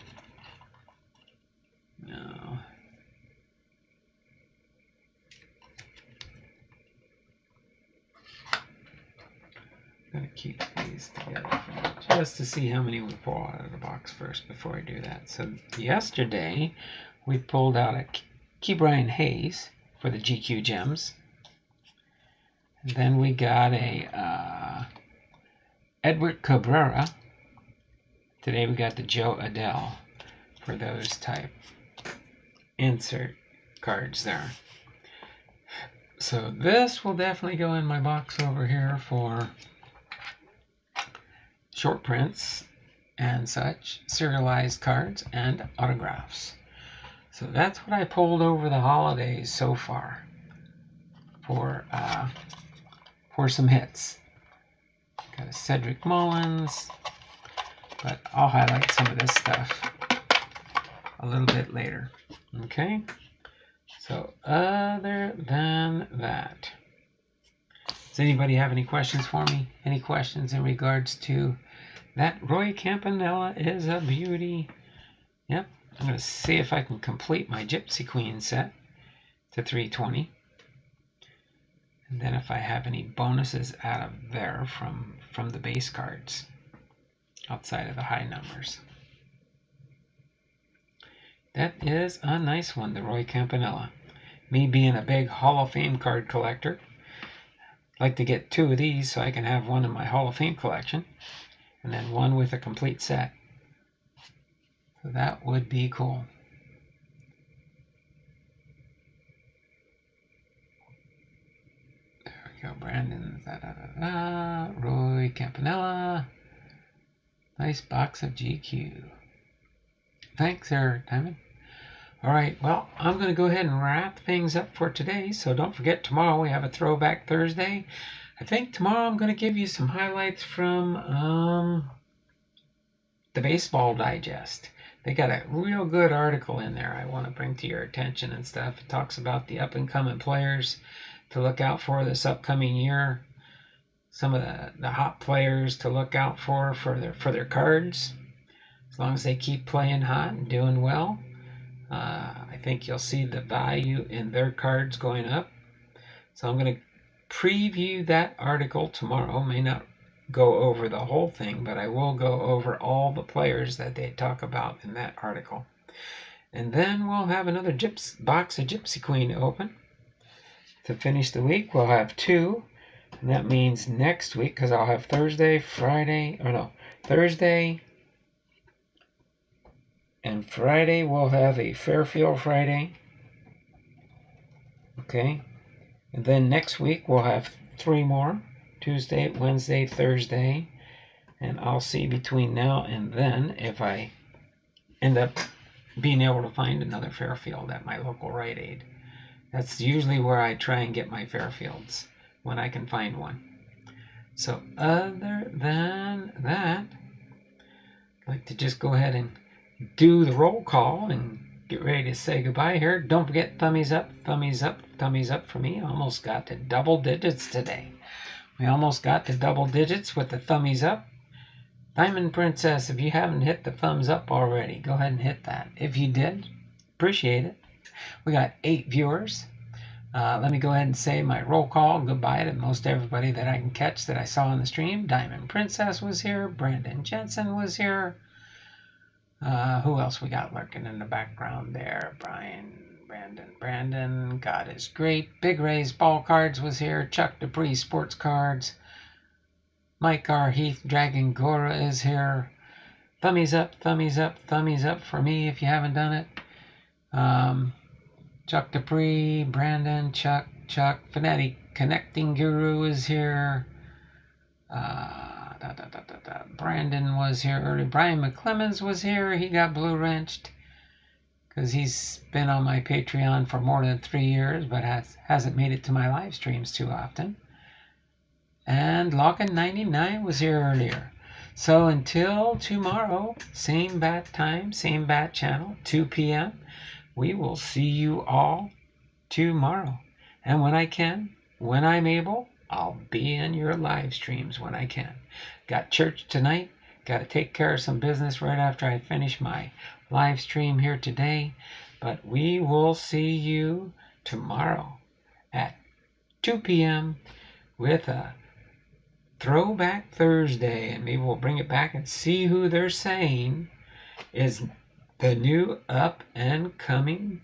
No. I'm gonna keep these together for now, just to see how many we pull out of the box first before I do that. So yesterday, we pulled out a Ke'Bryan Hayes for the GQ Gems. And then we got a Edward Cabrera. Today we got the Joe Adele for those type insert cards there. So this will definitely go in my box over here for short prints and such, serialized cards and autographs. So that's what I pulled over the holidays so far for some hits. Got a Cedric Mullins, but I'll highlight some of this stuff a little bit later. Okay, so other than that, does anybody have any questions for me? Any questions in regards to that? Roy Campanella is a beauty. Yep. I'm going to see if I can complete my Gypsy Queen set to 320. And then if I have any bonuses out of there from the base cards outside of the high numbers. That is a nice one, the Roy Campanella. Me being a big Hall of Fame card collector, I'd like to get 2 of these so I can have one in my Hall of Fame collection and then one with a complete set. So that would be cool. There we go. Brandon. Roy Campanella. Nice box of GQ. Thanks there, Diamond. All right, well, I'm going to go ahead and wrap things up for today. So don't forget, tomorrow we have a Throwback Thursday. I think tomorrow I'm going to give you some highlights from the Baseball Digest. They got a real good article in there I want to bring to your attention and stuff. It talks about the up-and-coming players to look out for this upcoming year. Some of the hot players to look out for their cards. As long as they keep playing hot and doing well, I think you'll see the value in their cards going up. So I'm going to preview that article tomorrow. May not go over the whole thing, but I will go over all the players that they talk about in that article. And then we'll have another box of Gypsy Queen to open. To finish the week, we'll have 2. And that means next week, because I'll have Thursday and Friday we'll have a Fairfield Friday. Okay. And then next week we'll have 3 more. Tuesday, Wednesday, Thursday. And I'll see between now and then if I end up being able to find another Fairfield at my local Rite Aid. That's usually where I try and get my Fairfields, when I can find one. So other than that, I'd like to just go ahead and do the roll call and get ready to say goodbye here. Don't forget, thumbs up, thumbs up, thumbs up for me. Almost got to double digits today. We almost got to double digits with the thumbs up. Diamond Princess, if you haven't hit the thumbs up already, go ahead and hit that. If you did, appreciate it. We got 8 viewers. Let me go ahead and say my roll call goodbye to most everybody that I can catch that I saw on the stream. Diamond Princess was here. Brandon Jensen was here. Who else we got lurking in the background there? Brandon, God is great. Big Ray's Ball Cards was here. Chuck Dupree Sports Cards. Mike R. Heath Dragon Gora is here. Thumbs up, thumbs up, thumbs up for me if you haven't done it. Chuck Dupree, Brandon, Chuck, Fanatic Connecting Guru is here. Brandon was here early. Brian McClemens was here. He got blue wrenched because he's been on my Patreon for more than 3 years, but hasn't made it to my live streams too often. And Login99 was here earlier. So until tomorrow, same bat time, same bat channel, 2 p.m., we will see you all tomorrow. And when I can, when I'm able, I'll be in your live streams when I can. Got church tonight. Got to take care of some business right after I finish my live stream here today. But we will see you tomorrow at 2 p.m. with a Throwback Thursday. And maybe we'll bring it back and see who they're saying is the new up and coming.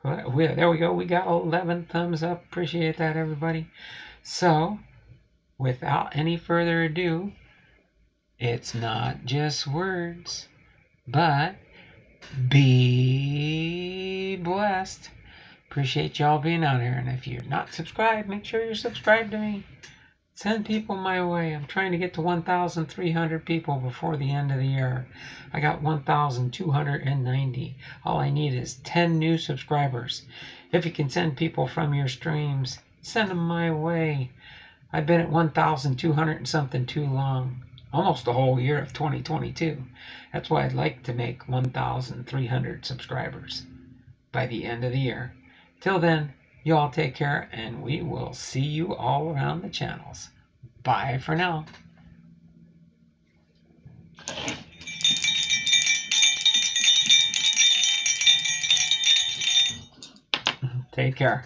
There we go. We got 11 thumbs up. Appreciate that, everybody. So, without any further ado, it's not just words, but be blessed. Appreciate y'all being out here. And if you're not subscribed, make sure you're subscribed to me. Send people my way. I'm trying to get to 1,300 people before the end of the year. I got 1,290. All I need is 10 new subscribers. If you can send people from your streams, send them my way. I've been at 1,200 and something too long. Almost the whole year of 2022. That's why I'd like to make 1,300 subscribers by the end of the year. Till then, you all take care, and we will see you all around the channels. Bye for now. Take care.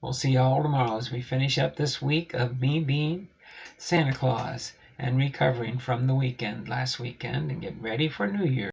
We'll see you all tomorrow as we finish up this week of me being Santa Claus and recovering from the weekend last weekend and get ready for New Year.